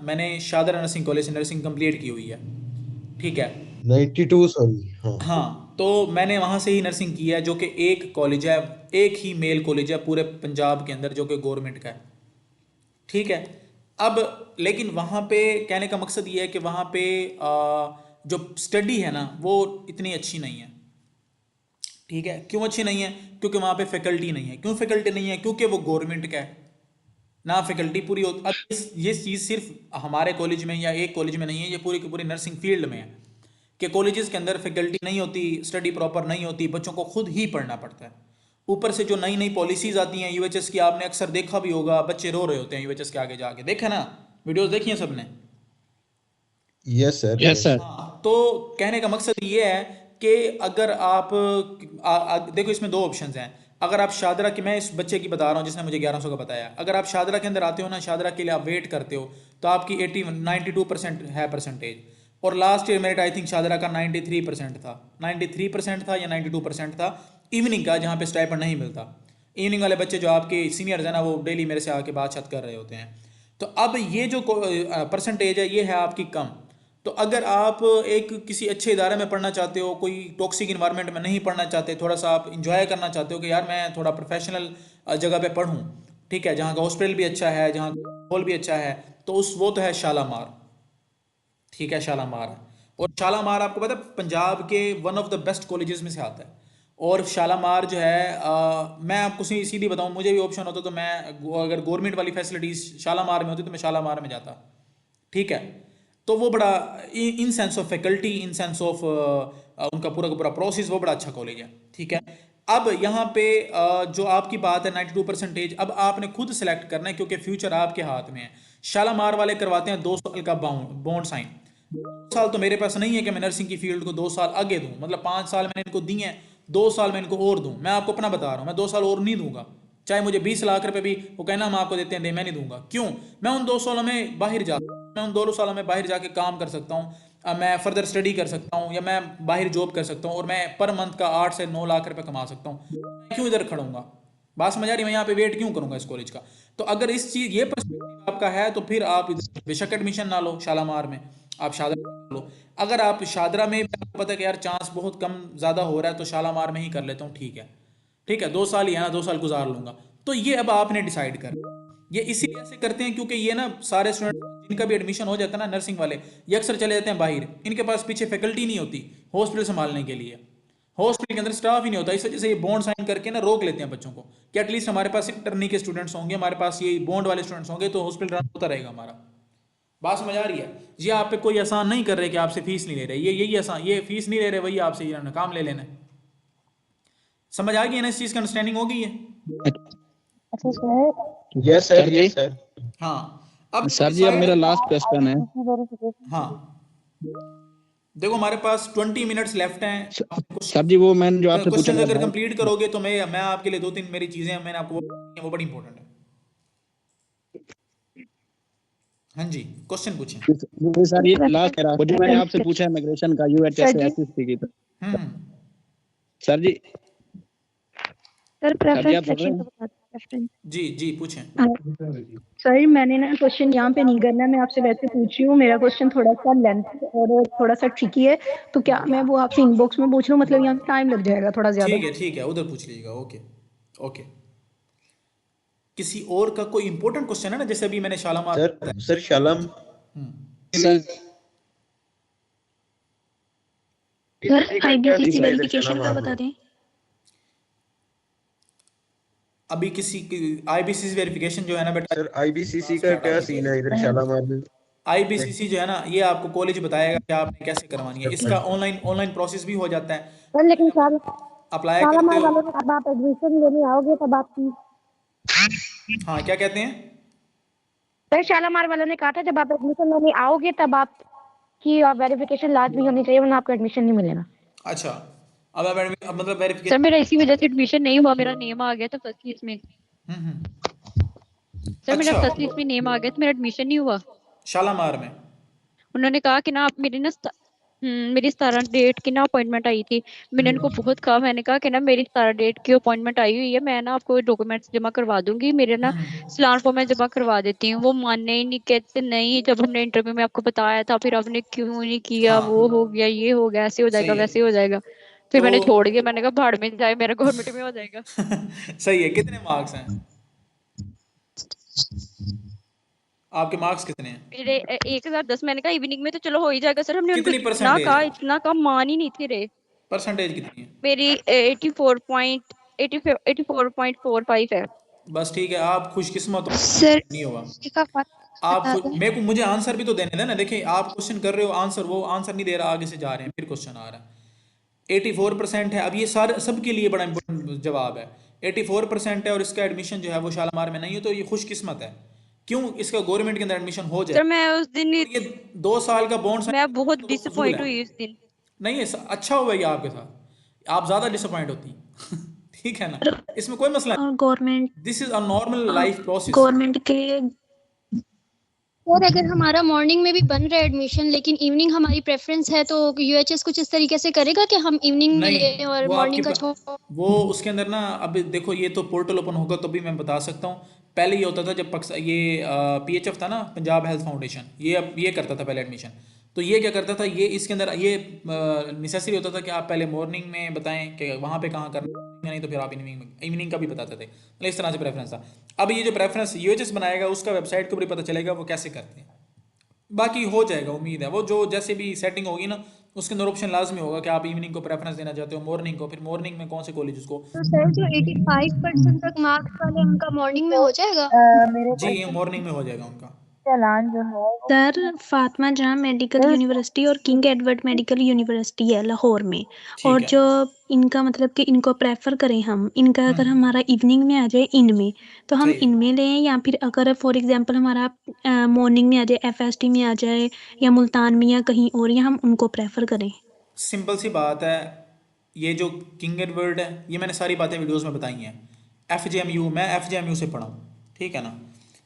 मैंने शादरा नर्सिंग कॉलेज से नर्सिंग कंप्लीट की हुई है, ठीक है। 92 सॉरी, हाँ। हाँ, तो मैंने वहाँ से ही नर्सिंग की है, जो कि एक कॉलेज है, एक ही मेल कॉलेज है पूरे पंजाब के अंदर, जो कि गवर्नमेंट का है, ठीक है। अब लेकिन वहाँ पे कहने का मकसद ये है कि वहाँ पे जो स्टडी है ना वो इतनी अच्छी नहीं है, ठीक है। क्यों अच्छी नहीं है? क्योंकि वहाँ पे फैकल्टी नहीं है। क्यों फैकल्टी नहीं है? क्योंकि वो गवर्नमेंट का है ना, फैकल्टी पूरी हो। अब ये चीज़ सिर्फ हमारे कॉलेज में या एक कॉलेज में नहीं है, ये पूरी की पूरी नर्सिंग फील्ड में है कि कॉलेजेस के अंदर फैकल्टी नहीं होती, स्टडी प्रॉपर नहीं होती, बच्चों को खुद ही पढ़ना पड़ता है। ऊपर से जो नई नई पॉलिसीज आती हैं यूएचएस की, आपने अक्सर देखा भी होगा, बच्चे रो रहे होते हैं यूएचएस के आगे जाके, देखा ना, वीडियोस देखी हैं सबने। Yes sir, yes yes. Sir. हाँ, तो कहने का मकसद ये है कि अगर आप देखो इसमें दो ऑप्शंस हैं। अगर आप शादरा की, मैं इस बच्चे की बता रहा हूँ जिसने मुझे 1100 का बताया, अगर आप शादरा के अंदर आते हो ना, शादरा के लिए आप वेट करते हो, तो आपकी 92% है परसेंटेज, और last year merit I think Shahdara का 93% था, 93% था या 92% था इवनिंग का, जहाँ पे स्टाइपेंड नहीं मिलता। इवनिंग वाले बच्चे जो आपके सीनियर्स हैं ना, वो डेली मेरे से आके बातचीत कर रहे होते हैं। तो अब ये जो परसेंटेज है ये है आपकी कम। तो अगर आप एक किसी अच्छे इदारे में पढ़ना चाहते हो, कोई टॉक्सिक इन्वायरमेंट में नहीं पढ़ना चाहते, थोड़ा सा आप इंजॉय करना चाहते हो कि यार मैं थोड़ा प्रोफेशनल जगह पे पढ़ूँ, ठीक है, जहाँ का हॉस्पिटल भी अच्छा है, जहाँ का हॉल भी अच्छा है, तो वो तो है शालामार, ठीक है, शालामार है। और शालामार आपको पता है पंजाब के one of the best colleges में से आता है। और शालामार जो है मैं आपको सीधी बताऊं, मुझे भी ऑप्शन होता तो मैं, अगर गवर्नमेंट वाली फैसिलिटीज़ शालामार में होती तो मैं शालामार में जाता, ठीक है। तो वो बड़ा in sense of faculty, in sense of उनका पूरा का पूरा प्रोसेस, वो बड़ा अच्छा कॉलेज है, ठीक है। अब यहाँ पे जो आपकी बात है 92%, अब आपने खुद सेलेक्ट करना है क्योंकि फ्यूचर आपके हाथ में है। शालामार वाले करवाते हैं 2 साल का बॉन्ड साइन। 2 साल तो मेरे पास नहीं है कि मैं नर्सिंग की फील्ड को 2 साल आगे दूं, मतलब 5 साल मैंने इनको दिए हैं, 2 साल मैं इनको और दूं। मैं आपको अपना बता रहा हूँ, मैं 2 साल और नहीं दूंगा, चाहे मुझे 20 लाख रुपए भी वो कहना हम आपको देते हैं, दे, मैं नहीं दूंगा। क्यों? मैं उन 2 सालों में बाहर जा, मैं उन 2 सालों में बाहर जाके काम कर सकता हूँ, मैं फर्दर स्टडी कर सकता हूँ, या मैं बाहर जॉब कर सकता हूँ, और मैं पर मंथ का 8 से 9 लाख रुपए कमा सकता हूँ। मैं क्यों इधर खड़ूंगा? बात समझ आ रही है? मैं यहाँ पे वेट क्यों करूंगा इस कॉलेज का? तो अगर इस चीज ये पर्सपेक्टिव आपका है तो फिर आप बेशक एडमिशन ना लो शालामार में, आप शादरा में लो। अगर आप शादरा में भी आपको पता है कि यार चांस बहुत कम ज़्यादा हो रहा है, तो शालामार में ही कर लेता हूँ, ठीक है, ठीक है, 2 साल ही है ना, 2 साल गुजार लूंगा। तो ये अब आपने डिसाइड कर, ये इसीलिए ऐसे करते हैं क्योंकि ये ना सारे स्टूडेंट जिनका भी एडमिशन हो जाता है ना नर्सिंग वाले, ये अक्सर चले जाते हैं बाहर, इनके पास पीछे फैकल्टी नहीं होती हॉस्पिटल संभालने के लिए, हॉस्पिटल के अंदर स्टाफ ही नहीं होता। इस वजह से ये बॉन्ड साइन करके ना रोक लेते हैं बच्चों को कि एटलीस्ट हमारे पास इंटर्नी के स्टूडेंट्स होंगे, हमारे पास ये बॉन्ड वाले स्टूडेंट्स होंगे, तो हॉस्पिटल रन होता रहेगा हमारा। बात समझ आ रही है? ये आप पे कोई आसान नहीं कर रहे कि आपसे फीस नहीं ले रहे, ये यही आसान, ये फीस नहीं ले रहे, वही आपसे ये काम ले लेना है। समझ आ गई है ना, इस चीज़ की अंडरस्टैंडिंग हो गई है? अच्छा sir, yes sir, yes sir. हाँ, अब सर जी अब मेरा लास्ट क्वेश्चन है। हाँ देखो हमारे पास 20 मिनट्स लेफ्ट हैं। सर जी वो मैंने जो आपसे पूछा क्वेश्चन था अगर भाई, कंप्लीट करोगे तो मैं आपके लिए 2-3 मेरी चीजें हैं, मैंने आपको वो बड़ी इंपॉर्टेंट है। हाँ जी क्वेश्चन पूछें। जी सर ये लास्ट है वो जो मैंने आपसे पूछा इमिग्रेशन का यूएचएस सर जी। एसएससी की। हम्म सर जी सर जी प्रेफरेंस आप सुन रहे सेक्शन हैं? का बता प्रेफरेंस। जी पूछें। सर मैंने ना क्वेश्चन यहाँ पे नहीं करना है, मैं आपसे वैसे पूछ रही हूँ। मेरा क्वेश्चन थोड़ा सा लेंथ और थोड़ा सा ट्रिकी है, तो क्या मैं वो आपसे इनबॉक्स में पूछ लूँ? मतलब यहाँ टाइम लग जाएगा थोड़ा ज्यादा। ठीक है उधर पूछ लीजिएगा। ओके ओके किसी और का कोई इंपॉर्टेंट क्वेश्चन है ना, जैसे अभी मैंने शालामार सर शालाम सर आईबीसीसी वेरिफिकेशन का बता दें। अभी किसी आईबीसीसी वेरिफिकेशन जो है ना बेटा, सर आईबीसीसी का क्या सीन है इधर शालामार में? आईबीसीसी जो है ना ये आपको कॉलेज बताएगा कि आपने कैसे करवानी है। इसका ऑनलाइन प्रोसेस भी हो जाता है। सर लेकिन अप्लाई करते हो। वालों ने अब आप एडमिशन लेने आओगे तब आपकी हाँ क्या कहते हैं? सर शालामार वालों ने कहा था जब आप एडमिशन लेने आओगे तब आपकी वेरिफिकेशन लाजमी होनी चाहिए, वरना आपको एडमिशन नहीं मिलेगा। अच्छा अब मतलब सर वेरिफिकेशन। मेरा इसी वजह से एडमिशन नहीं हुआ, मेरा नेम आ गया था फर्स्ट लिस्ट में। सर मेरा अच्छा फर्स्ट लिस्ट में नेम आ गया तो मेरा एडमिशन नहीं हुआ। शालामार में उन्होंने कहा कि ना आप मेरी 17 डेट की ना अपॉइंटमेंट आई थी। मैंने उनको बहुत कहा, मैंने कहा कि ना मेरी 17 डेट की अपॉइंटमेंट आई हुई है, मैं ना आपको डॉक्यूमेंट्स जमा करवा दूंगी, मेरे ना सलान फॉर्म मैं जमा करवा देती हूँ। वो मानने ही नहीं, कहते नहीं जब हमने इंटरव्यू में आपको बताया था फिर आपने क्यों नहीं किया, हाँ वो हो गया, ये हो गया, ऐसे हो जाएगा, सही है। वैसे हो जाएगा। फिर तो मैंने छोड़ दिया, मैंने कहा भाड़ में जाए, मेरा गवर्नमेंट में हो जाएगा। सही है। कितने मार्क्स हैं आपके? मार्क्स कितने हैं? मेरे 1010। मैंने कहा इवनिंग में तो चलो हो ही जाएगा सर, हमने उनको कितनी इतना परसेंटेज कहा है? इतना कहा, मान ही नहीं थे रहे। परसेंटेज कितनी है? मेरी 84.45 है। बस ठीक है, आप खुशकिस्मत हो, सर नहीं हुआ। का आप बता खुद दें। मेरे को मुझे आंसर भी तो देने देना। देखिए आप क्वेश्चन कर रहे हो, आंसर वो आंसर नहीं दे रहा, आगे से जा रहे हैं, फिर क्वेश्चन आ रहा है। 84% है। अब ये सारे सबके लिए बड़ा इंपॉर्टेंट जवाब है। 84% है और इसका एडमिशन जो है वो शालामार में नहीं हो, तो ये खुशकिस्मत है। क्यों? इसका गवर्नमेंट के अंदर एडमिशन हो जाए सर मैं उस दिन और ये 2 साल का बॉन्ड मैं बहुत तो वो फजूल डिसअपॉइंट है। हुई उस दिन। नहीं है अच्छा हुआ ये आपके साथ, आप ज्यादा डिसअपॉइंट होती ठीक है ना, इसमें कोई मसला और नहीं। This is a normal life process. Government के और अगर हमारा मॉर्निंग में भी बन रहा है एडमिशन लेकिन इवनिंग हमारी प्रेफरेंस है, तो यूएचएस कुछ इस तरीके से करेगा कि हम इवनिंग में नहीं लें और वो आपकी मॉर्निंग का छोड़। वो उसके अंदर ना, अब देखो ये तो पोर्टल ओपन होगा तो भी मैं बता सकता हूँ। पहले ये होता था जब ये पीएचएफ था ना, पंजाब हेल्थ फाउंडेशन, ये करता था पहले एडमिशन। तो ये क्या करता था, ये इसके अंदर ये नेसेसरी होता था कि आप पहले मॉर्निंग में बताएं कि वहाँ पे कहाँ करना है, नहीं तो फिर आप इवनिंग का भी बताते थे। मतलब इस तरह से प्रेफरेंस था। अब ये जो प्रेफरेंस यूएचएस बनाएगा उसका वेबसाइट के ऊपर पता चलेगा वो कैसे करते हैं। बाकी हो जाएगा, उम्मीद है। वो जो जैसे भी सेटिंग होगी ना उसके अंदर ऑप्शन लाजमी होगा कि आप इवनिंग को प्रेफरेंस देना चाहते हो, मॉर्निंग को। फिर मॉर्निंग में कौन से कॉलेज को? तो सर जो 85% तक मार्क्स वाले उनका मॉर्निंग में हो जाएगा? मेरे जी ये मॉर्निंग में हो जाएगा उनका। चालान जो है वो सर फातिमा जहां मेडिकल यूनिवर्सिटी और किंग एडवर्ड मेडिकल यूनिवर्सिटी है लाहौर में, और ठीक है। जो इनका मतलब कि इनको प्रेफर करें हम, इनका अगर हमारा इवनिंग में आ जाए इनमें, तो हम सही है। इनमें लें, या फिर अगर फॉर एग्जांपल हमारा मॉर्निंग में आ जाए, एफएसटी में आ जाए, या मुल्तान में, या कहीं और, या हम उनको प्रेफर करें। सिंपल सी बात है, ये जो किंग एडवर्ड है ये मैंने सारी बातें वीडियोस में बताई हैं। एफजेएमयू, मैं एफजेएमयू से पढ़ा हूँ, ठीक है ना।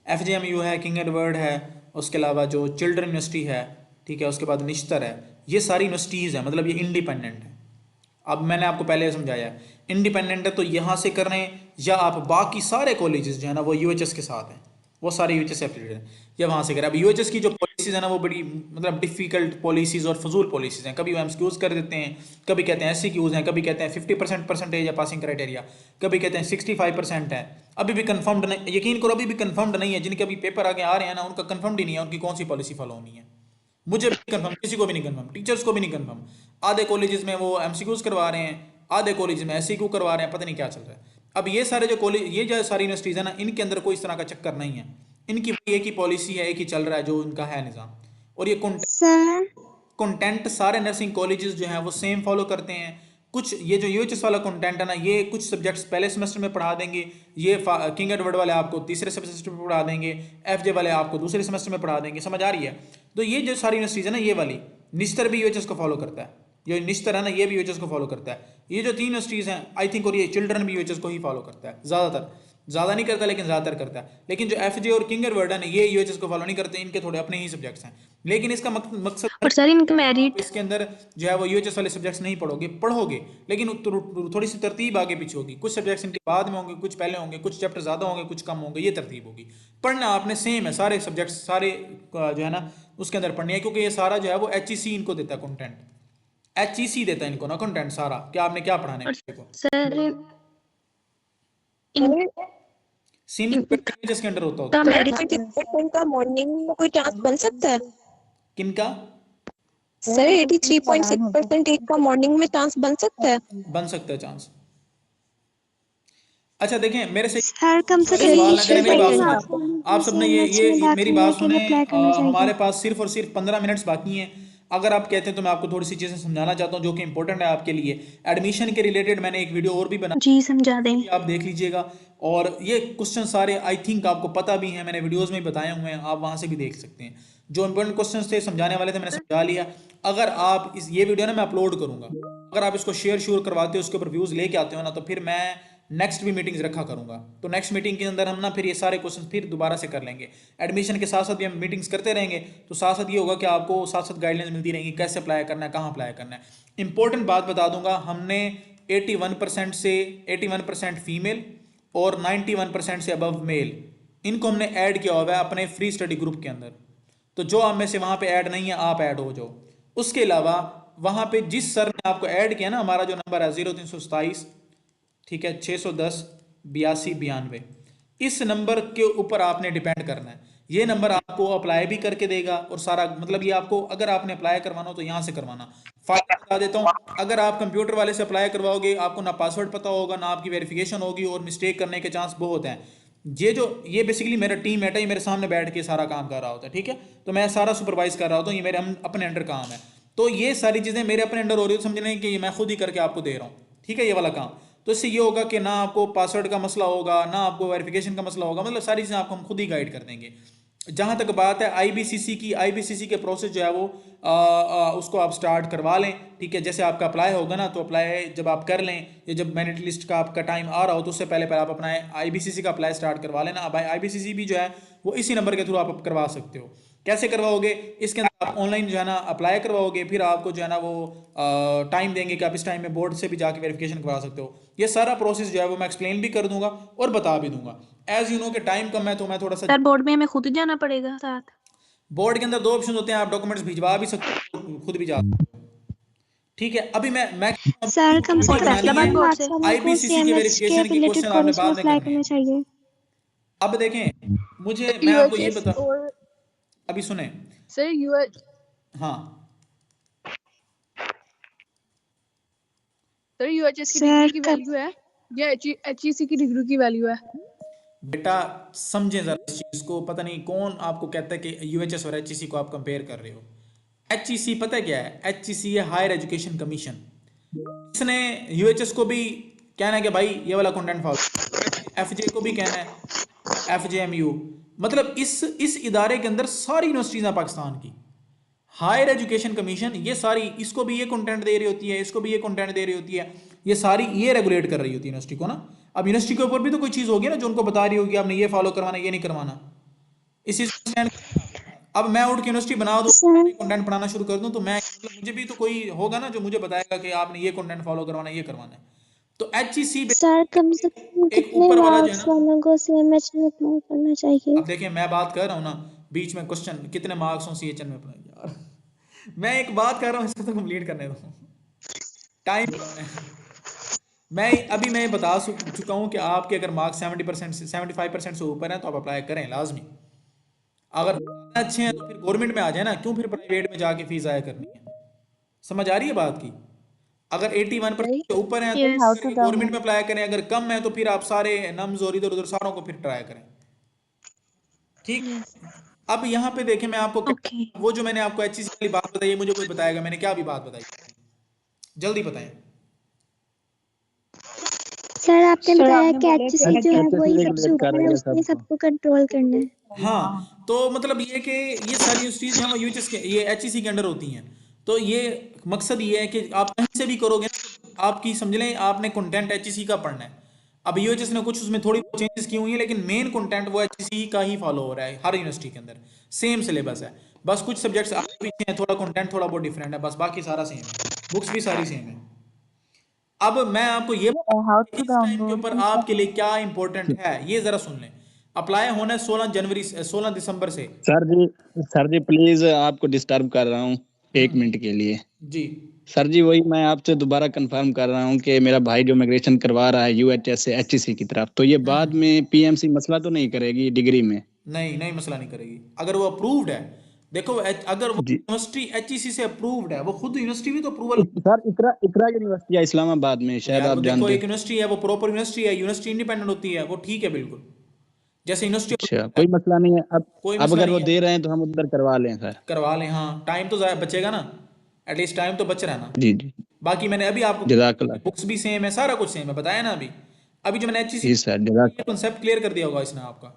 एफजेएमयू है, किंग एडवर्ड है, उसके अलावा जो चिल्ड्रन यूनिवर्सिटी है, ठीक है, उसके बाद निश्तर है। ये सारी यूनिवर्सिटीज़ हैं, मतलब ये इंडिपेंडेंट है। अब मैंने आपको पहले समझाया, इंडिपेंडेंट है तो यहाँ से कर रहे हैं, या आप बाकी सारे कॉलेजेस जो है ना वो यूएचएस के साथ हैं, वो सारे यूएचएस एफिलिएटेड हैं, या वहाँ से करें। अब यूएचएस की जो पॉलिसीज़ है ना वो बड़ी मतलब डिफ़िकल्ट पॉलिसीज़ और फजूल पॉलिसीज़ हैं। कभी वो एमसीक्यूज़ कर देते हैं, कभी कहते हैं एससीक्यूज़ हैं, कभी कहते हैं 50% परसेंटेज या पासिंग क्राइटेरिया, कभी कहते हैं 65% है। अभी भी कन्फर्म्ड नहीं, यकीन करो अभी भी कन्फर्म्ड नहीं है। जिनके अभी पेपर आगे आ रहे हैं ना उनका कन्फर्म्ड ही नहीं है उनकी कौन सी पॉलिसी फॉलो होनी है। मुझे भी कंफर्म, किसी को भी नहीं कंफर्म, टीचर्स को भी नहीं कंफर्म। आधे कॉलेजेस में वो एमसीक्यूज करवा रहे हैं, आधे कॉलेज में एससीक्यू करवा रहे हैं, पता नहीं क्या चल रहा है। अब ये सारे जो कॉलेज, ये जो सारी यूनिवर्सिटीज़ है ना, इनके अंदर कोई इस तरह का चक्कर नहीं है। इनकी एक ही पॉलिसी है, एक ही चल रहा है जो इनका है निज़ाम। और ये कंटेंट सारे नर्सिंग कॉलेजेस जो हैं वो सेम फॉलो करते हैं। कुछ ये जो यूएचएस वाला कंटेंट है ना, ये कुछ सब्जेक्ट्स पहले सेमेस्टर में पढ़ा देंगे, ये किंग एडवर्ड वाले आपको तीसरे सेमेस्टर में पढ़ा देंगे, एफजे वाले आपको दूसरे सेमेस्टर में पढ़ा देंगे। समझ आ रही है? तो ये जो सारी यूनिवर्सिटीज है ना, ये वाली निस्तर भी यूएचएस को फॉलो करता है, ये निस्तर है ना ये भी यूएचएस को फॉलो करता है। ये जो 3 यूनिवर्सिटीज हैं आई थिंक, और ये चिल्ड्रन भी यूएचएस को ही फॉलो करता है ज़्यादातर, ज़्यादा नहीं करता लेकिन ज़्यादातर करता है। लेकिन जो एफजे और किंग एडवर्ड है ना, ये यूएचएस को फॉलो नहीं करते, इनके थोड़े अपने ही सब्जेक्ट्स हैं। लेकिन इसका मकसद और सर इनका मेरिट इसके अंदर जो है वो यूएचएस वाले सब्जेक्ट्स नहीं पढ़ोगे लेकिन थोड़ी सी तरतीब आगे पीछे होगी, कुछ सब्जेक्ट्स इनके बाद में होंगे, कुछ पहले होंगे, कुछ चैप्टर ज़्यादा होंगे, कुछ कम होंगे, ये तरतीब होगी। पढ़ना आपने सेम है, सारे सब्जेक्ट्स सारे जो है ना उसके अंदर पढ़नी है, क्योंकि ये सारा जो है वो HEC इनको देता है कंटेंट, HEC देता है इनको ना कंटेंट सारा, क्या आपने क्या पढ़ाना है बच्चे को। सर जिसके अंडर होता का मेरिट का मॉर्निंग में कोई चांस बन सकता है? किनका? सर 83.6% का मॉर्निंग में चांस बन सकता है? बन सकता है चांस। अच्छा देखें, मेरे से सर कम से सवाल ना करें, मेरी बात कम सुने आप सबने, ये मेरी बात सुने। हमारे पास सिर्फ और सिर्फ 15 मिनट्स बाकी हैं। अगर आप कहते हैं तो मैं आपको थोड़ी सी चीज़ें समझाना चाहता हूँ जो कि इंपॉर्टेंट है आपके लिए। एडमिशन के रिलेटेड मैंने एक वीडियो और भी बना, जी समझा दें, आप देख लीजिएगा। और ये क्वेश्चन सारे आई थिंक आपको पता भी हैं, मैंने वीडियोस में बताए हुए हैं, आप वहाँ से भी देख सकते हैं। जो इंपॉर्टेंट क्वेश्चन थे समझाने वाले थे मैंने समझा लिया। अगर आप ये वीडियो ना मैं अपलोड करूँगा, अगर आप इसको शेयर करवाते हो, उसके ऊपर व्यूज़ लेके आते हो ना, तो फिर मैं नेक्स्ट भी मीटिंग्स रखा करूँगा। तो नेक्स्ट मीटिंग के अंदर हम ना फिर ये सारे क्वेश्चन फिर दोबारा से कर लेंगे। एडमिशन के साथ साथ भी हम मीटिंग्स करते रहेंगे, तो साथ साथ ये होगा कि आपको साथ साथ गाइडलाइंस मिलती रहेंगी, कैसे अप्लाई करना है, कहाँ अप्लाई करना है। इंपॉर्टेंट बात बता दूंगा, हमने 81% से 81% फीमेल और 91% से अबव मेल, इनको हमने ऐड किया हुआ है अपने फ्री स्टडी ग्रुप के अंदर। तो जो आप में से वहाँ पे ऐड नहीं है, आप ऐड हो जाओ। उसके अलावा वहाँ पे जिस सर ने आपको ऐड किया ना, हमारा जो नंबर है 0327, ठीक है, 610 82 92, इस नंबर के ऊपर आपने डिपेंड करना है। ये नंबर आपको अप्लाई भी करके देगा और सारा, मतलब ये आपको अगर आपने अप्लाई करवाना हो तो यहाँ से करवाना। फायदा बता देता हूँ, अगर आप कंप्यूटर वाले से अप्लाई करवाओगे, आपको ना पासवर्ड पता होगा, ना आपकी वेरिफिकेशन होगी, और मिस्टेक करने के चांस बहुत हैं। ये बेसिकली मेरा टीम मेट है, ये मेरे सामने बैठ के सारा काम कर रहा होता है, ठीक है। तो मैं सारा सुपरवाइज कर रहा होता हूँ, ये मेरे अपने अंडर काम है। तो ये सारी चीज़ें मेरे अपने अंडर हो रही है, तो समझ लें कि मैं खुद ही करके आपको दे रहा हूँ, ठीक है, ये वाला काम। तो इससे ये होगा कि ना आपको पासवर्ड का मसला होगा, ना आपको वेरिफिकेशन का मसला होगा, मतलब सारी चीज़ें आपको हम खुद ही गाइड कर देंगे। जहाँ तक बात है आईबीसीसी की, आईबीसीसी के प्रोसेस जो है वो उसको आप स्टार्ट करवा लें, ठीक है। जैसे आपका अप्लाई होगा ना, तो अप्लाई जब आप कर लें, या जब मेरिट लिस्ट का आपका टाइम आ रहा हो, तो उससे पहले आप अपना आईबीसीसी का अप्लाई स्टार्ट करवा लेना। अब आईबीसीसी भी जो है वो इसी नंबर के थ्रू आप करवा सकते हो। कैसे करवाओगे? इसके अंदर आप ऑनलाइन जो है ना अप्लाई करवाओगे, फिर आपको जो है ना वो टाइम देंगे कि आप इस टाइम में बोर्ड से भी जाके वेरिफिकेशन करवा सकते हो। ये सारा प्रोसेस जो है वो मैं एक्सप्लेन भी कर दूंगा और बता भी दूंगा। एज यू नो कि टाइम कम है, तो मैं थोड़ा सा, सर बोर्ड में हमें खुद ही जाना पड़ेगा साथ? बोर्ड के अंदर 2 ऑप्शन होते हैं, आप डॉक्यूमेंट्स भिजवा भी सकते हो, खुद भी जा सकते हो, ठीक है। अभी मैं सर कम से कम फैसलाबाद बोर्ड से आईबीसीसी की वेरिफिकेशन की क्वेश्चन आपने बाद में करने चाहिए। अब देखें, मैं आपको ये बता, अभी सुने सर हाँ सर यूएचएस की डिग्री की वैल्यू है या एचईसी की डिग्री की वैल्यू है? बेटा समझें जरा इस चीज को, पता नहीं कौन आपको कहता है कि यूएचएस और एचईसी को आप कंपेयर कर रहे हो। एचईसी पता है क्या है? एचईसी है हायर एजुकेशन कमीशन। इसने यूएचएस को भी कहना है कि भाई ये वाला कंटेंट फॉलो, एफजे को भी कहना है एफजेएमयू, मतलब इस इदारे के अंदर सारी यूनिवर्सिटीज हैं पाकिस्तान की। हायर एजुकेशन कमीशन ये सारी, इसको भी ये कंटेंट दे रही होती है, इसको भी ये कंटेंट दे रही होती है, ये सारी ये रेगुलेट कर रही होती है यूनिवर्सिटी को ना। अब यूनिवर्सिटी के ऊपर भी तो कोई चीज़ होगी ना जो उनको बता रही होगी आपने ये फॉलो करवाना, ये नहीं करवाना। इसी अब मैं उठ के यूनिवर्सिटी बना दूँ, कंटेंट पढ़ाना शुरू कर दूँ, तो मैं मुझे भी तो कोई होगा ना जो मुझे बताएगा कि आपने ये कंटेंट फॉलो करवाना, ये करवाना है। तो एचईसी सर कम से कम कितने मार्क्स वालों को सीएमएच में अप्लाई करना चाहिए? अब देखिए मैं बात कर रहा हूँ ना, बीच में क्वेश्चन कितने मार्क्स हो सीएचएन में अप्लाई, यार मैं एक बात कर रहा हूँ, इसको तो कंप्लीट करने दो, टाइम मैं बता चुका हूँ कि आपके अगर मार्क्स 70% से 75% से ऊपर हैं तो आप अप्लाई करें लाजमी। अगर अच्छे हैं तो फिर गवर्नमेंट में आ जाए ना, क्यों फिर प्राइवेट में जाके फीस आया करनी है। समझ आ रही है बात की? अगर 81% से ऊपर हैं तो गवर्नमेंट में अप्लाई करें, अगर कम है तो फिर आप सारे नम्स और इधर उधर सारों को फिर ट्राई करें, ठीक। अब यहाँ पे देखें, मैं आपको वो जो मैंने आपको एचईसी वाली बात बताई, मुझे कोई बताएगा मैंने क्या भी बात बताई, जल्दी बताएं। सर आपने सर बताया आपने कि बोला एचएससी कि जो है HSC वही सबसे रेगुलेट कर ऊपर रही है, है उसने सबको। सबको कंट्रोल करना है। हाँ, तो मतलब ये कि ये सारी यूनिवर्सिटीज जो हैं यूएचएस के ये एचईसी के अंडर होती हैं। तो ये मकसद ये है कि आप कहीं से भी करोगे ना, आपकी समझ लें आपने कंटेंट एचईसी का पढ़ना है। अब यूएचएस ने कुछ उसमें थोड़ी चेंजेस की हुई है, लेकिन मेन कंटेंट वो एचईसी का ही फॉलो हो रहा है हर यूनिवर्सिटी के अंदर। सेम सिलेबस है, बस कुछ सब्जेक्ट्स आगे पीछे हैं, थोड़ा कंटेंट थोड़ा बहुत डिफरेंट है, बस बाकी सारा सेम है, बुक्स भी सारी सेम है। अब मैं आपको ये हाउ इस टू टाइम के ऊपर डाउनलोड आपके लिए क्या इंपॉर्टेंट है ये जरा सुन लें। अप्लाई होना है 16 जनवरी 16 दिसंबर से। सर जी प्लीज आपको डिस्टर्ब कर रहा हूँ 1 मिनट के लिए। जी सर जी वही मैं आपसे दोबारा कंफर्म कर रहा हूँ कि मेरा भाई जो माइग्रेशन करवा रहा है यूएचएस से एचईसी की तरफ, तो ये बाद में पीएमसी मसला तो नहीं करेगी डिग्री में? नहीं नहीं, मसला नहीं करेगी अगर वो अप्रूव्ड है। देखो अगर वो जी यूनिवर्सिटी एचईसी से अप्रूव्ड है, वो खुद यूनिवर्सिटी भी तो अप्रूवल। सर इकरा इकरा यूनिवर्सिटी है इस्लामाबाद में, शायद यार वो आप देखो जानते एक हो। यूनिवर्सिटी है, वो प्रॉपर यूनिवर्सिटी है, यूनिवर्सिटी इंडिपेंडेंट होती है, वो ठीक है बिल्कुल, जैसे यूनिवर्सिटी अच्छा कोई मसला नहीं है। कोई अब मसला अगर नहीं वो है। दे रहे हैं तो हम उधर करवा लें सर। करवा लें, हाँ टाइम तो बचेगा ना, एटलीस्ट टाइम तो बच रहा है ना। जी जी बाकी मैंने अभी आपको जज़ाकल्लाह। बुक्स भी सेम है, सारा कुछ सेम है, बताया ना अभी। अभी जो मैंने एचईसी जी सर जज़ाक कॉन्सेप्ट क्लियर कर दिया होगा इसने आपका।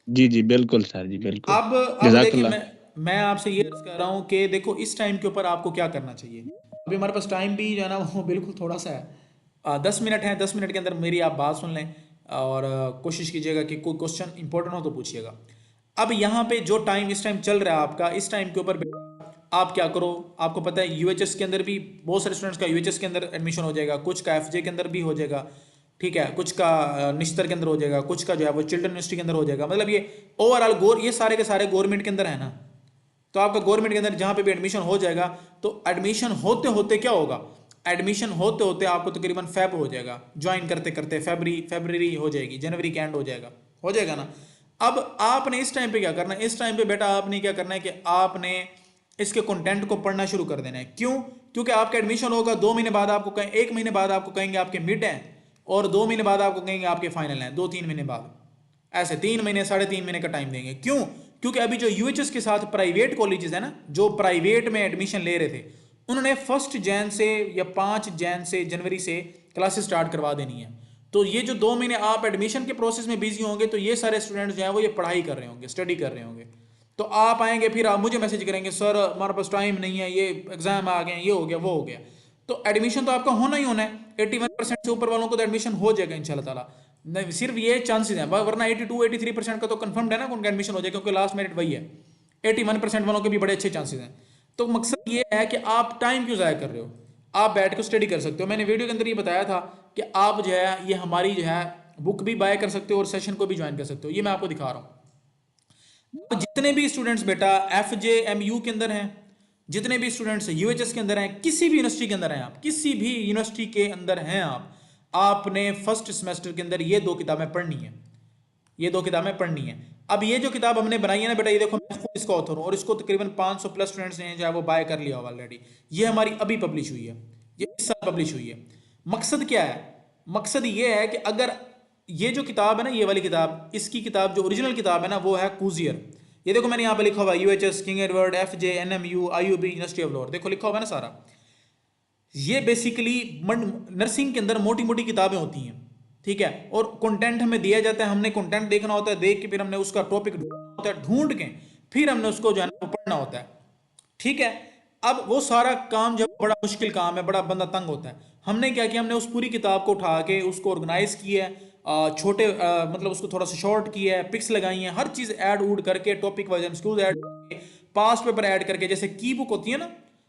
जी जी बिल्कुल सर जी बिल्कुल। अब देखिए जज़ाकल्लाह। मैं आपसे ये अर्ज कर रहा हूँ कि देखो इस टाइम के ऊपर आपको क्या करना चाहिए। अभी हमारे पास टाइम भी जो है ना वो बिल्कुल थोड़ा सा है, 10 मिनट है, 10 मिनट के अंदर मेरी आप बात सुन लें और कोशिश कीजिएगा कि कोई क्वेश्चन इंपॉर्टेंट हो तो पूछिएगा। अब यहाँ पे जो टाइम इस टाइम चल रहा है आपका, इस टाइम के ऊपर आप क्या करो, आपको पता है यूएचएस के अंदर भी बहुत सारे स्टूडेंट्स का यूएचएस के अंदर एडमिशन हो जाएगा, कुछ का एफजे के अंदर भी हो जाएगा, ठीक है, कुछ का निश्तर के अंदर हो जाएगा, कुछ का जो है वो चिल्ड्रन यूनिवर्सिटी के अंदर हो जाएगा। मतलब ये ओवरऑल ये सारे के सारे गवर्नमेंट के अंदर है ना। तो आपका गवर्नमेंट के अंदर जहाँ पे भी एडमिशन हो जाएगा, तो एडमिशन होते होते क्या होगा, एडमिशन होते होते आपको तकरीबन फेब हो जाएगा, ज्वाइन करते करते फरवरी हो जाएगी, जनवरी के एंड हो जाएगा ना। अब आपने इस टाइम पे क्या करना है, इस टाइम पे बेटा आपने क्या करना है कि आपने इसके कंटेंट को पढ़ना शुरू कर देना है। क्यों? क्योंकि आपका एडमिशन होगा 2 महीने बाद, आपको कहें 1 महीने बाद आपको कहेंगे आपके मिड हैं, और 2 महीने बाद आपको कहेंगे आपके फाइनल हैं, 2-3 महीने बाद, ऐसे 3 महीने 3.5 महीने का टाइम देंगे। क्यों? क्योंकि अभी जो यूएचएस के साथ प्राइवेट कॉलेजेस है ना, जो प्राइवेट में एडमिशन ले रहे थे, उन्होंने 1 जैन से या 5 जनवरी से क्लासेस स्टार्ट करवा देनी है। तो ये जो 2 महीने आप एडमिशन के प्रोसेस में बिजी होंगे, तो ये सारे स्टूडेंट्स जो हैं वो ये पढ़ाई कर रहे होंगे, स्टडी कर रहे होंगे। तो आप आएंगे फिर आप मुझे मैसेज करेंगे, सर हमारे पास टाइम नहीं है, ये एग्जाम आ गए, ये हो गया वो हो गया। तो एडमिशन तो आपका होना ही होना है, 81% से ऊपर वालों को तो एडमिशन हो जाएगा इंशाल्लाह ताला। नहीं सिर्फ ये चांसेस हैं, वरना 82-83% का तो कंफर्म है ना उनका एडमिशन हो जाएगा, क्योंकि लास्ट मेरिट वही है। 81% वालों के भी बड़े अच्छे चांसेस हैं। तो मकसद ये है कि आप टाइम क्यों ज़ाया कर रहे हो, आप बैठ के स्टडी कर सकते हो। मैंने वीडियो के अंदर ये बताया था कि आप जो है ये हमारी जो है बुक भी बाय कर सकते हो और सेशन को भी ज्वाइन कर सकते हो, ये मैं आपको दिखा रहा हूँ। तो जितने भी स्टूडेंट्स बेटा FJMU के अंदर हैं, जितने भी स्टूडेंट्स यूएचएस के अंदर हैं, किसी भी यूनिवर्सिटी के अंदर हैं, आप किसी भी यूनिवर्सिटी के अंदर हैं, आपने फर्स्ट सेमेस्टर के अंदर ये 2 किताबें पढ़नी है, ये 2 किताबें पढ़नी है। अब ये जो किताब हमने बनाई है ना बेटा, ये देखो मैं खुद इसका ऑथर हूँ, और इसको तकरीबन 500 प्लस स्टूडेंट्स ने जो है वो बाय कर लिया ऑलरेडी। ये हमारी अभी पब्लिश हुई है, ये इस साल पब्लिश हुई है। मकसद क्या है? मकसद ये है कि अगर ये जो किताब है ना, ये वाली किताब, इसकी किताब जो ओरिजिनल किताब है ना वो है कूजियर। ये देखो मैंने यहाँ पे लिखा हुआ है UHS, king Edward, FJ, NMU, IUB, university of law, देखो लिखा हुआ है ना सारा। ये बेसिकली नर्सिंग के अंदर मोटी मोटी किताबें होती हैं, ठीक है, और कंटेंट हमें दिया जाता है, हमने कंटेंट देखना होता है, देख के फिर हमने उसका टॉपिक ढूंढना होता है, ढूंढ के फिर हमने उसको जो है ना पढ़ना होता है, ठीक है। अब वो सारा काम जब बड़ा मुश्किल काम है, बड़ा बंदा तंग होता है, हमने क्या किया, हमने उस पूरी किताब को उठा के उसको ऑर्गेनाइज किया है, छोटे मतलब उसको थोड़ा सा शॉर्ट किया है, पिक्स लगाई हैं, हर चीज़ ऐड उड करके, टॉपिक वाइज एमसीक्यूज ऐड करके, पास्ट पेपर ऐड करके, जैसे की बुक होती है ना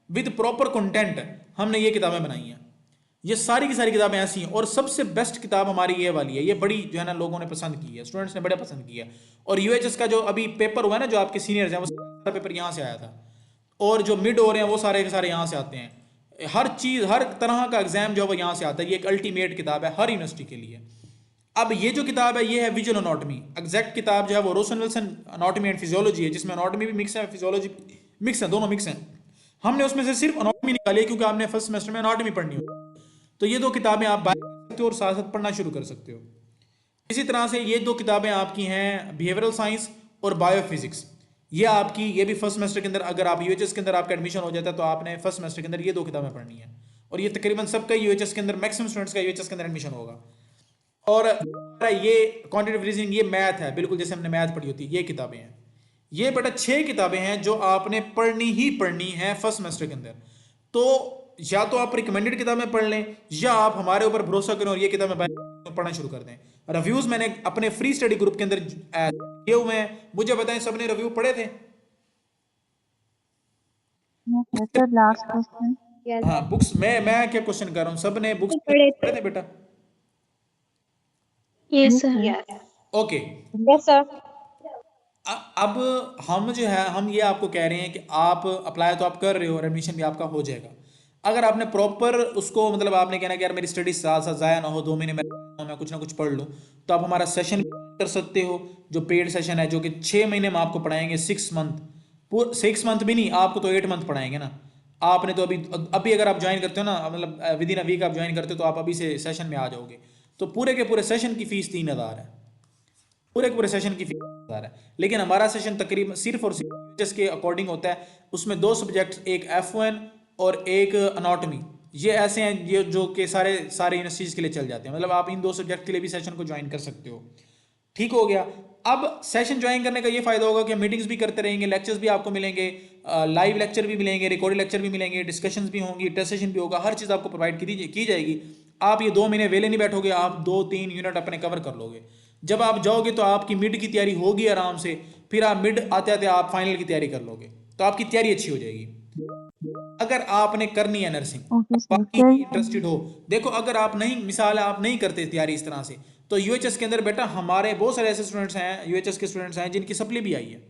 विद प्रॉपर कंटेंट, हमने ये किताबें बनाई हैं। ये सारी की सारी किताबें ऐसी हैं, और सबसे बेस्ट किताब हमारी ये वाली है, ये बड़ी जो है ना लोगों ने पसंद की है, स्टूडेंट्स ने बड़ा पसंद किया। और यूएचएस का जो अभी पेपर हुआ है ना, जो आपके सीनियर्स हैं, वो सारा पेपर यहाँ से आया था, और जो मिड हो रहे हैं वो सारे के सारे यहाँ से आते हैं। हर चीज़, हर तरह का एग्जाम जो है वो यहाँ से आता है। ये एक अल्टीमेट किताब है हर यूनिवर्सिटी के लिए। अब ये जो किताब है ये है विजुअल एनाटॉमी, एग्जैक्ट किताब जो है वो रोसन विल्सन एनाटॉमी एंड फिजियोलॉजी है, जिसमें एनाटॉमी भी मिक्स है, फिजियोलॉजी मिक्स है, दोनों मिक्स हैं। हमने उसमें से सिर्फ एनाटॉमी निकाली है, क्योंकि आपने फर्स्ट सेमेस्टर में एनाटॉमी पढ़नी हो। तो ये 2 किताबें आप बाय कर सकते हो और साथ साथ पढ़ना शुरू कर सकते हो। इसी तरह से ये 2 किताबें आपकी हैं बिहेवियरल साइंस और बायोफिजिक्स। ये आपकी, ये भी फर्स्ट सेमेस्टर के अंदर, अगर आप यूएचएस के अंदर आपका एडमिशन हो जाता है तो आपने फर्स्ट सेमेस्टर के अंदर ये 2 किताबें पढ़नी है। और ये तकरीबन सबका यूएचएस के अंदर, मैक्सिमम स्टूडेंट्स का यूएचएस के अंदर एडमिशन होगा। और ये क्वांटिटेटिव रीजनिंग, ये मैथ है, बिल्कुल जैसे हमने मैथ पढ़ी होती है, ये किताबें हैं। ये बेटा 6 किताबें हैं जो आपने पढ़नी ही पढ़नी है फर्स्ट सेमेस्टर के अंदर। तो या तो आप रिकमेंडेड किताबें पढ़ लें, या आप हमारे ऊपर भरोसा करें और ये किताबें पढ़ना शुरू कर दें। रिव्यूज मैंने अपने फ्री स्टडी ग्रुप के अंदर किए हुए हैं, मुझे बताएं सबने रिव्यू पढ़े थे? Last question. हाँ, बुक्स मैं क्या क्वेश्चन कर रहा हूँ, सबने बुक्स पढ़े थे बेटा? Yes sir. Okay, yes sir. अब हम जो है हम ये आपको कह रहे हैं कि आप अप्लाई तो आप कर रहे हो और एडमिशन भी आपका हो जाएगा। अगर आपने प्रॉपर उसको मतलब आपने कहना कि यार मेरी स्टडी साथ साथ ज़ाया ना हो, 2 महीने में मैं कुछ ना कुछ पढ़ लूँ, तो आप हमारा सेशन कर सकते हो, जो पेड सेशन है, जो कि 6 महीने में आपको पढ़ाएंगे, 6 मंथ, 6 मंथ भी नहीं, आपको तो 8 मंथ पढ़ाएंगे ना। आपने तो अभी अगर आप ज्वाइन करते हो ना, मतलब विद इन अ वीक आप ज्वाइन करते हो, तो आप अभी से सेशन में आ जाओगे। तो पूरे के पूरे सेशन की फीस 3000 है, पूरे के पूरे सेशन की फीस 3000 है। लेकिन हमारा सेशन तकरीबन सिर्फ और सिर्फ के अकॉर्डिंग होता है, उसमें 2 सब्जेक्ट, एक F1 और एक अनाटॉमी, ये ऐसे हैं ये जो कि सारे यूनिवर्सिटीज़ के लिए चल जाते हैं। मतलब आप इन 2 सब्जेक्ट के लिए भी सेशन को ज्वाइन कर सकते हो। ठीक हो गया। अब सेशन ज्वाइन करने का ये फायदा होगा कि मीटिंग्स भी करते रहेंगे, लेक्चर्स भी आपको मिलेंगे, लाइव लेक्चर भी मिलेंगे, रिकॉर्डेड लेक्चर भी मिलेंगे, डिस्कशंस भी होंगी, टेस्ट सेशन भी होगा, हर चीज़ आपको प्रोवाइड की जाएगी। आप ये 2 महीने वेले नहीं बैठोगे, आप 2-3 यूनिट अपने कवर कर लोगे। जब आप जाओगे तो आपकी मिड की तैयारी होगी आराम से, फिर आप मिड आते आते आप फाइनल की तैयारी कर लोगे, तो आपकी तैयारी अच्छी हो जाएगी। अगर आपने करनी है नर्सिंग, बाकी इंटरेस्टेड हो, देखो अगर आप नहीं, मिसाल है आप नहीं करते तैयारी इस तरह से, तो यूएचएस के अंदर बेटा हमारे बहुत सारे ऐसे स्टूडेंट्स हैं, यूएचएस के स्टूडेंट्स हैं जिनकी सप्ली भी आई है,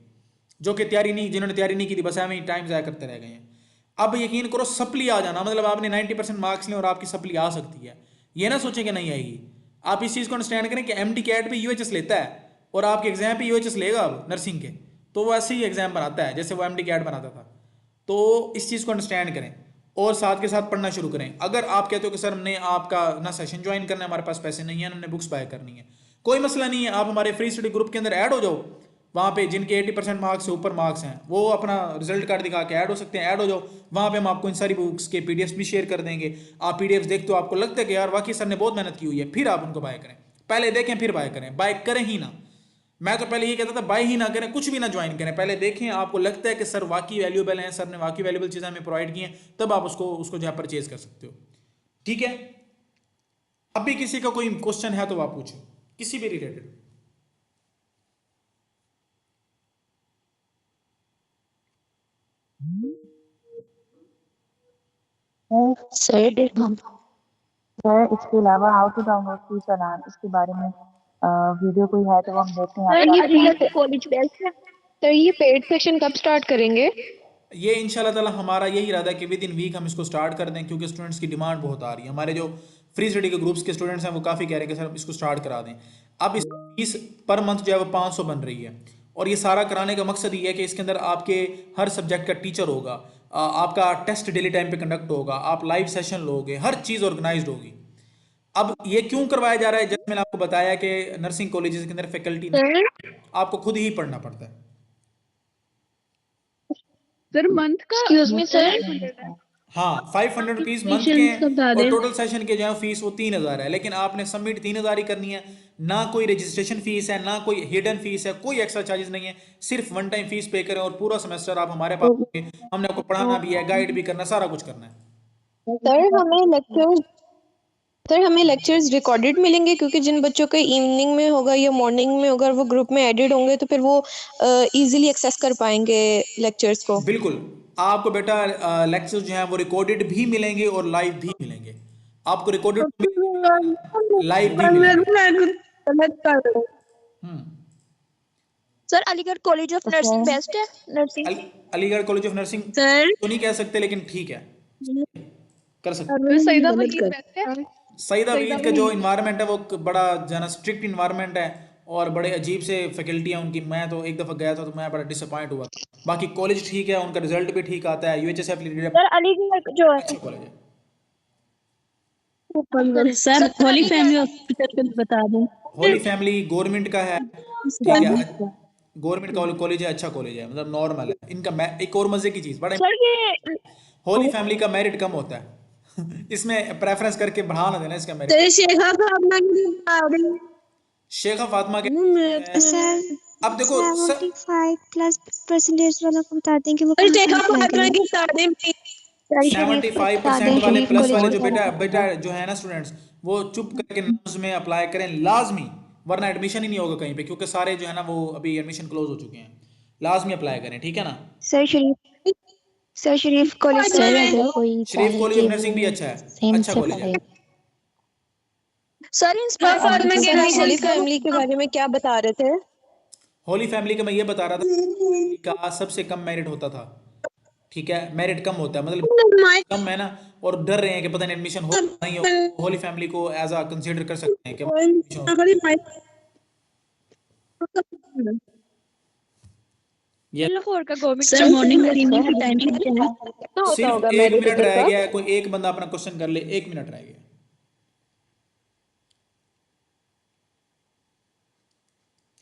जो कि जिन्होंने तैयारी नहीं की थी, बस हमें टाइम ज़ाया करते रह गए हैं। अब यकीन करो सप्ली आ जाना मतलब आपने 90% मार्क्स लें और आपकी सप्ली आ सकती है, ये ना सोचें कि नहीं आएगी। आप इस चीज़ को अंडरस्टैंड करें कि एमडी कैट पे यूएचएस लेता है और आपके एग्जाम पे यूएचएस लेगा अब नर्सिंग के, तो वो ऐसे ही एग्जाम बनाता है जैसे वो एमडी कैट बनाता था। तो इस चीज़ को अंडरस्टैंड करें और साथ के साथ पढ़ना शुरू करें। अगर आप कहते हो कि सर हमने आपका ना सेशन ज्वाइन करना है, हमारे पास पैसे नहीं है, हमने बुक्स बाय करनी है, कोई मसला नहीं है, आप हमारे फ्री स्टडी ग्रुप के अंदर ऐड हो जाओ। वहाँ पे जिनके 80% मार्क्स से ऊपर मार्क्स हैं वो अपना रिजल्ट कार्ड दिखा के ऐड हो सकते हैं, ऐड हो जाओ। वहाँ पे हम आपको इन सारी बुक्स के पीडीएफ्स भी शेयर कर देंगे। आप पीडीएफ्स देखते हो, आपको लगता है कि यार वाकई सर ने बहुत मेहनत की हुई है, फिर आप उनको बाय करें। पहले देखें फिर बाय करें, बाय करें ही ना। मैं तो पहले ये कहता था बाय ही ना करें, कुछ भी ना ज्वाइन करें, पहले देखें, आपको लगता है कि सर वाकई वैल्यूएबल हैं, सर ने वाकई वैल्यूएबल चीज़ें हमें प्रोवाइड की हैं, तब आप उसको जो है परचेज कर सकते हो। ठीक है, अब भी किसी का कोई क्वेश्चन है तो आप पूछो, किसी भी रिलेटेड। सर इसके अलावा how to download fees alarm, इसके बारे में वीडियो कोई है तो हम देखते हैं। सर ये अलीगढ़ कॉलेज बेस्ट है। सर ये पेड सेशन कब स्टार्ट करेंगे? ये इंशाल्लाह ताला हमारा यही इरादा है कि विद इन वीक हम इसको स्टार्ट कर दें, क्योंकि स्टूडेंट्स की डिमांड बहुत आ रही है। हमारे जो फ्री स्टडी के ग्रुप्स के स्टूडेंट्स हैं वो काफ़ी कह रहे हैं कि सर इसको स्टार्ट करा दें। अब इस फीस पर मंथ जो है वो 500 बन रही है, और ये सारा कराने का मकसद ये है कि इसके अंदर आपके हर सब्जेक्ट का टीचर होगा, आपका टेस्ट डेली टाइम पे कंडक्ट होगा, आप लाइव सेशन लोगे, हर चीज़ ऑर्गेनाइज होगी। अब ये क्यों करवाया जा रहा है, जैसे मैंने आपको बताया कि नर्सिंग कॉलेजेस के अंदर फैकल्टी नहीं, आपको खुद ही पढ़ना पड़ता है। सर मंथ का एक्सक्यूज मी सर। हाँ, 500 रुपीज मंथ के हैं, और टोटल सेशन के जो है फीस वो 3000 है। लेकिन आपने सबमिट 3000 ही करनी है, ना कोई रजिस्ट्रेशन फीस है, ना कोई हिडन फीस है, कोई एक्स्ट्रा चार्जेस नहीं है। सिर्फ वन टाइम फीस पे करें और पूरा सेमेस्टर आप हमारे पास होंगे। हमने आपको पढ़ाना भी है, गाइड भी करना, सारा कुछ करना है। सर हमें लेक्चर्स रिकॉर्डेड मिलेंगे, क्योंकि जिन बच्चों का इवनिंग में होगा या मॉर्निंग में होगा वो ग्रुप में एडेड होंगे, तो फिर वो इजीली एक्सेस कर पाएंगे लेक्चर्स को। बिल्कुल, आपको बेटा लेक्चर्स जो हैं वो रिकॉर्डेड भी मिलेंगे और लाइव भी मिलेंगे। आपको रिकॉर्डेड लाइव भी मिलेंगे। Sir Aligarh college of nursing best है? Nursing Aligarh college of nursing sir तो नहीं कह सकते, लेकिन ठीक है, कर सकते। सईदा वहीद बेस्ट है। सईदा वहीद का जो इन्वायरमेंट है वो बड़ा जना स्ट्रिक्ट इन्वायरमेंट है और बड़े अजीब से फैकल्टी है उनकी। मैं तो एक दफ़ा गया था तो मैं बड़ा डिसअपॉइंट हुआ। बाकी कॉलेज ठीक है, उनका रिजल्ट भी ठीक आता है, यूएचएस एफिलिएटेड सर अलीगढ़ जो है अच्छा कॉलेज है। सर होली फैमिली हॉस्पिटल का बता दूं। होली फैमिली गवर्नमेंट का है, ठीक है, गवर्नमेंट कॉलेज है, अच्छा कॉलेज है, मतलब नॉर्मल है। इनका एक और मजे की चीज़ बड़ा, सर ये होली फैमिली का मेरिट कम होता है इसमें प्रेफरेंस करके बढ़ा ना देना इसका मेरे तो शेखा फातिमा की बता रही शेखा फातिमा के सर अब देखो 75+% वालों को बता दें कि वो और कहाँ शेखा कहाँ फातिमा अप्लाई की बता दें 75% वाले प्लस वाले जो बेटा जो है ना स्टूडेंट्स, वो चुप करके नाम्स में अप्लाई करें लाजमी, वरना एडमिशन ही नहीं होगा कहीं पे, क्योंकि सारे जो है ना वो अभी एडमिशन क्लोज हो चुके हैं। लाजमी अप्लाई करें, ठीक है ना। शरीफ कॉलेज सर अगर कोई शरीफ चाहे कॉलेज कि ऑफ वो नर्सिंग भी अच्छा है, सेम अच्छा से कॉलेज है। करे सर इंस्पायर फातिमा के होली फैमिली के बारे में क्या बता रहे थे? होली फैमिली का मैं ये बता रहा था का सबसे कम मेरिट होता था, ठीक है, मेरिट कम होता है, मतलब कम है ना, और डर रहे हैं कि पता नहीं एडमिशन हो नहीं हो, होली फैमिली को एज अ कंसीडर कर सकते हैं कि एडमिशन हो। ये लाहौर का गवर्नमेंट सर मॉर्निंग और इवनिंग की टाइमिंग क्या है? सिर्फ 1 मिनट रह गया है, कोई एक बंदा अपना क्वेश्चन कर ले, 1 मिनट रह गया।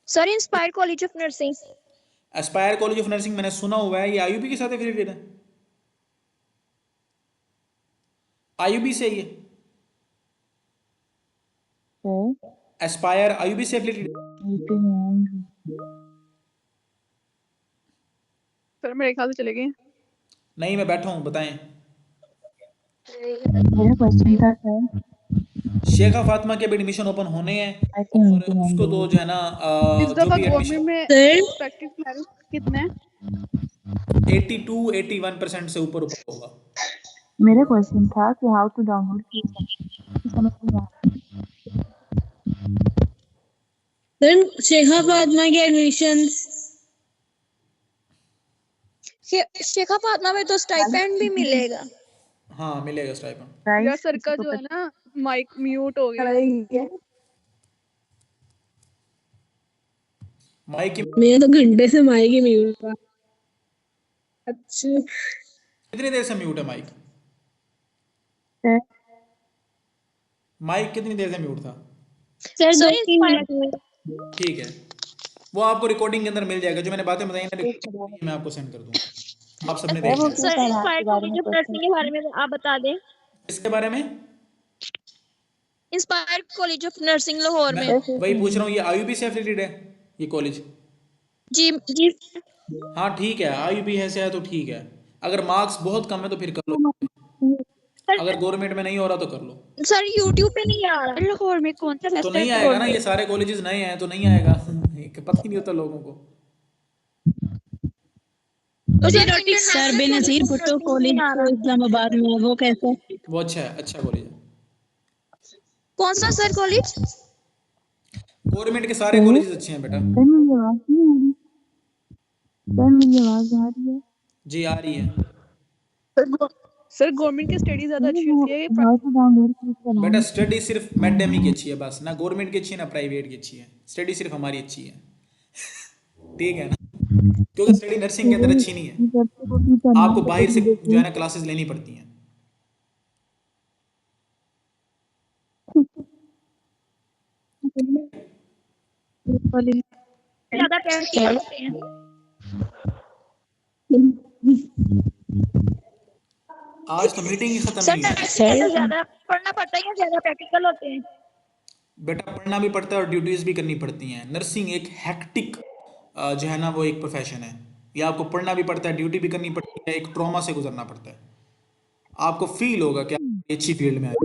Sir inspire college of nursing Aspire college of nursing मैंने सुना हुआ है, ये आईयूबी के साथ एफिलिएटेड है, आईयूबी से ये एस्पायर आईयूबी से एफिलिएटेड सर मेरे ख्याल से चले गए। नहीं, मैं बैठा हूँ, बताएं। मेरा क्वेश्चन था सर, शेखा फातिमा के भी एडमिशन ओपन होने हैं, आई थिंक और उसको तो जो है ना इस जो दफा भी गवर्नमेंट एडमिशन में एक्सपेक्टेड मेरिट कितने हैं? 82-81% से ऊपर होगा। मेरा क्वेश्चन था कि हाउ टू डाउनलोड समझ नहीं आ सर शेखा फातिमा के एडमिशंस शेखा फातिमा में तो स्टाइपेंड भी मिलेगा। हाँ मिलेगा स्टाइपेंड। रहा यार सर का जो है ना माइक म्यूट हो गया। माइक की मैं तो घंटे से माइक ही म्यूट था। अच्छा कितनी देर से म्यूट है माइक? सर माइक कितनी देर से म्यूट था? सर 2-3 मिनट में। ठीक है, वो आपको रिकॉर्डिंग के अंदर मिल जाएगा, जो मैंने बातें बताई ना रिकॉर्डिंग मैं आपको सेंड कर दूंगा, आप सबने देख लेना। Sir inspire college of nursing के बारे में आप बता दें। इसके बारे में inspire college of nursing Lahore मैं में। वही पूछ रहा हूँ, ये आईयूबी से एफिलिएटेड है ये कॉलेज? जी जी हाँ ठीक है, आईयूबी है से है तो ठीक है, अगर मार्क्स बहुत कम है तो फिर कर लो, अगर गवर्नमेंट में नहीं हो रहा तो कर लो। सर यूट्यूब पे नहीं आ रहा। लाहौर में कौन सा तो नहीं आएगा ना, ये सारे कॉलेजेस नए हैं तो नहीं आएगा पता ही नहीं होता लोगों को। सर बेनजीर भुट्टो कॉलेज इस्लामाबाद में है, वो कैसे? वो अच्छा है, अच्छा कॉलेज है। कौन सा सर कॉलेज? गवर्नमेंट के सारे कॉलेजेस अच्छे हैं बेटा। सर मेरी आवाज नहीं आ रही? सर मेरी आवाज आ रही है? जी आ रही है। सर गवर्नमेंट की स्टडी ज्यादा अच्छी होती है हाउ टू डाउनलोड करना बेटा स्टडी सिर्फ मैडमी की अच्छी है बस, ना गवर्नमेंट की अच्छी है ना प्राइवेट की अच्छी है, स्टडी सिर्फ हमारी अच्छी है ठीक है ना, क्योंकि स्टडी नर्सिंग के अंदर अच्छी नहीं है, आपको बाहर से जो है ना क्लासेस लेनी पड़ती हैं। ज्यादा पैसे लगते हैं। आज तो मीटिंग ही खत्म सर नहीं हुई। सर ज्यादा पढ़ना पड़ता है या ज्यादा प्रैक्टिकल होते हैं? बेटा पढ़ना भी पड़ता है और ड्यूटीज भी करनी पड़ती हैं। नर्सिंग एक हैक्टिक जो है ना वो एक प्रोफेशन है, ये आपको पढ़ना भी पड़ता है, ड्यूटी भी करनी पड़ती है, एक ट्रॉमा से गुजरना पड़ता है, आपको फील होगा कि आप अच्छी फील्ड में आए।